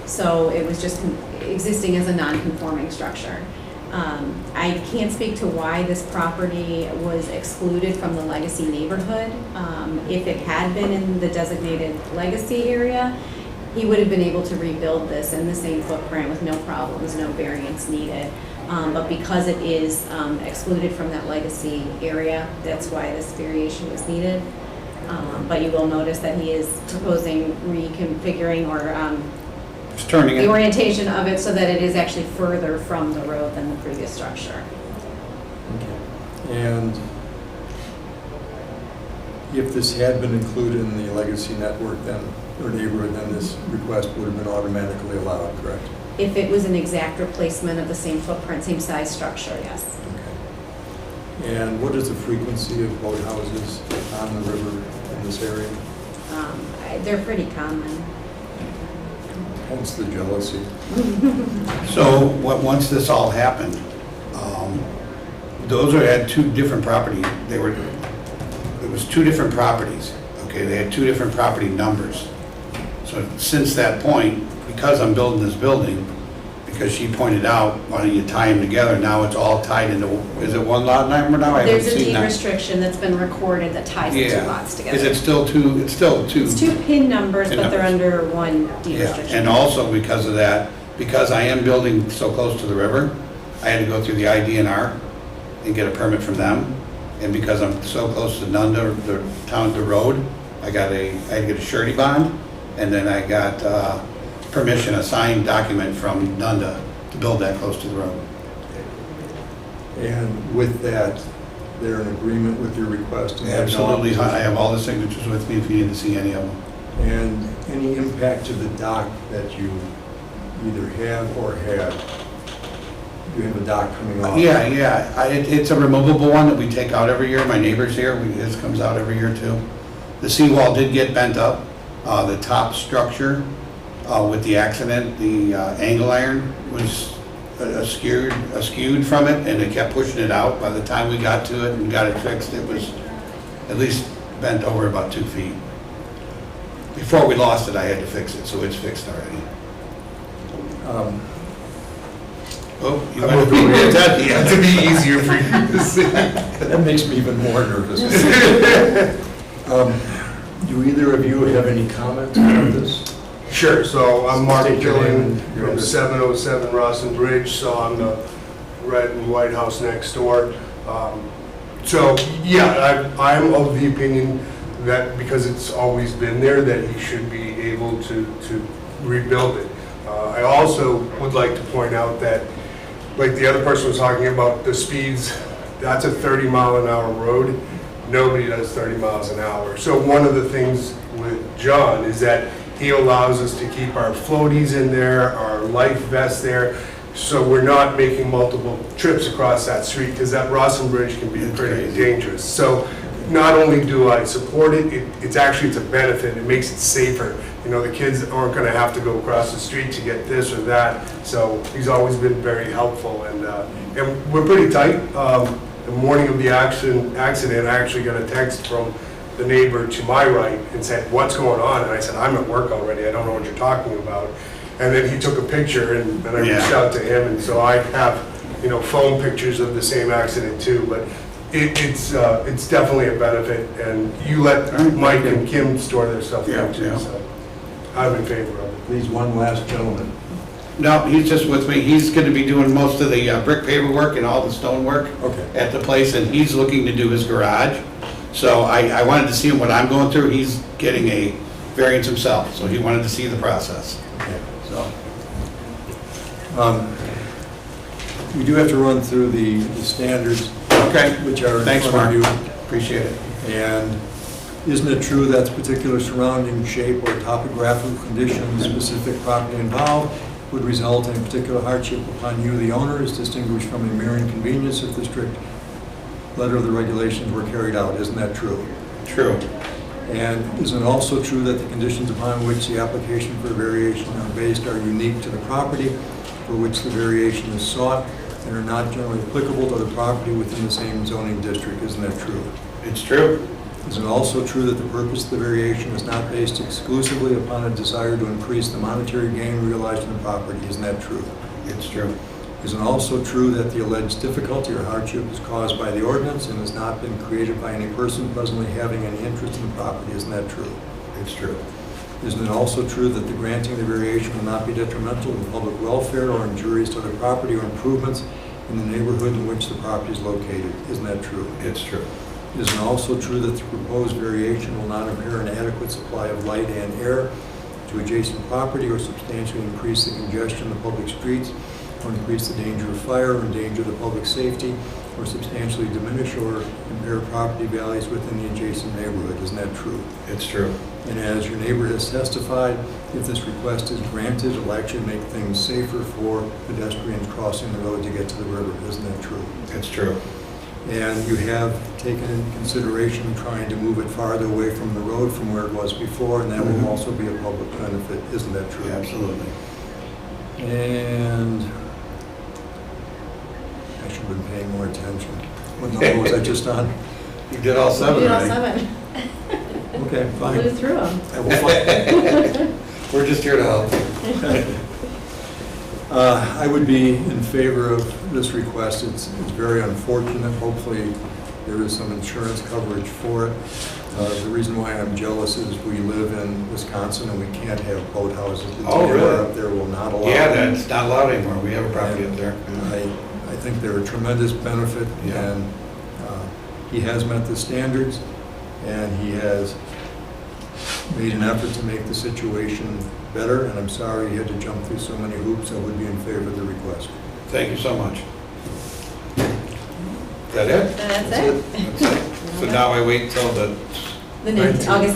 So it was just existing as a non-conforming structure. I can't speak to why this property was excluded from the legacy neighborhood. If it had been in the designated legacy area, he would have been able to rebuild this in the same footprint with no problems, no variance needed. But because it is excluded from that legacy area, that's why this variation was needed. But you will notice that he is proposing reconfiguring or Turning the it. orientation of it so that it is actually further from the road than the previous structure. And if this had been included in the legacy network then, or neighborhood, then this request would have been automatically allowed, correct? If it was an exact replacement of the same footprint, same size structure, yes. Okay. And what is the frequency of boathouses on the river in this area? They're pretty common. Hence the jealousy. So once this all happened, those had two different property, it was two different properties, okay? They had two different property numbers. So since that point, because I'm building this building, because she pointed out, why don't you tie them together? Now it's all tied into, is it one lot number now? I haven't There's a seen deed that. restriction that's been recorded that ties the two Yeah. lots together. Is it still two? It's still two. It's two PIN numbers, PIN but they're numbers. under one deed Yeah, restriction. and also because of that, because I am building so close to the river, I had to go through the IDNR and get a permit from them. And because I'm so close to Nunda, the town, the road, I had to get a surety bond, and then I got permission, a signed document from Nunda to build that close to the road. And with that, they're in agreement with your request? and Absolutely, I have all the signatures with me if you need to see any of them. And any impact to the dock that you either have or had? You have a dock coming off? Yeah, it's a removable one that we take out every year. My neighbor's here, his comes out every year too. The seawall did get bent up. The top structure with the accident, the angle iron was askewed from it, and it kept pushing it out. By the time we got to it and got it fixed, it was at least bent over about 2 feet. Before we lost it, I had to fix it, so it's fixed already. Oh, you I'm want to hoping read that? to be easier for you to see. That makes me even more nervous. Do either of you have any comments on this? Sure, so I'm Mark State your name Gillen and your from address. 707 Rawson Bridge, so I'm the red and white house next door. So, yeah, I'm of the opinion that because it's always been there, that he should be able to rebuild it. I also would like to point out that, like the other person was talking about the speeds, that's a 30-mile-an-hour road. Nobody does 30 miles an hour. So one of the things with John is that he allows us to keep our floaties in there, our life vests there, so we're not making multiple trips across that street, because that Rawson Bridge can be pretty dangerous. So not only do I support it, it's a benefit. It makes it safer. You know, the kids aren't going to have to go across the street to get this or that. So he's always been very helpful, and we're pretty tight. The morning of the accident, I actually got a text from the neighbor to my right and said, "What's going on?" And I said, "I'm at work already. I don't know what you're talking about." And then he took a picture, and then I reached out to him, and so I have, phone pictures of the same accident too. But it's definitely a benefit, and you let Mike and Kim store their stuff there too. So I'm in favor of it. Please, one last gentleman. No, he's just with me. He's going to be doing most of the brick paperwork and all the stonework at the place, and he's looking to do his garage. So I wanted to see what I'm going through. He's getting a variance himself, so he wanted to see the process. Okay. So, We do have to run through the standards, okay. which are in Thanks, front Mark. of you. Appreciate it. And isn't it true that particular surrounding shape or topographical conditions, specific property involved, would result in particular hardship upon you, the owner, is distinguished from a mere inconvenience if the strict letter of the regulations were carried out? Isn't that true? True. And isn't it also true that the conditions upon which the application for variation are based are unique to the property for which the variation is sought and are not generally applicable to the property within the same zoning district? Isn't that true? It's true. Is it also true that the purpose of the variation is not based exclusively upon a desire to increase the monetary gain realized in the property? Isn't that true? It's true. Is it also true that the alleged difficulty or hardship is caused by the ordinance and has not been created by any person presently having any interest in the property? Isn't that true? It's true. Isn't it also true that the granting of the variation will not be detrimental to the public welfare or injurious to other property or improvements in the neighborhood in which the property is located? Isn't that true? It's true. Isn't it also true that the proposed variation will not impair an adequate supply of light and air to to adjacent property or substantially increase the congestion of public streets, or increase the danger of fire, or endanger the public safety, or substantially diminish or impair property values within the adjacent neighborhood. Isn't that true? It's true. And as your neighbor has testified, if this request is granted, it'll actually make things safer for pedestrians crossing the road to get to the river. Isn't that true? It's true. And you have taken into consideration trying to move it farther away from the road from where it was before, and that will also be a public benefit. Isn't that true? Absolutely. And I should have been paying more attention. What number was I just on? You did all We seven, did all right? 7. Okay, fine. Blew through them. I will find. We're just here to help. I would be in favor of this request. It's very unfortunate. Hopefully, there is some insurance coverage for it. The reason why I'm jealous is we live in Wisconsin and we can't have boathouses. The Oh, really? DNR up there will not allow Yeah, it. that's not allowed anymore. We have a property up there. I think they're a tremendous benefit, Yeah. and he has met the standards, and he has made an effort to make the situation better, and I'm sorry he had to jump through so many hoops. I would be in favor of the request. Thank you so much. Is that it? That's it. That's it. So now I wait till the The next, August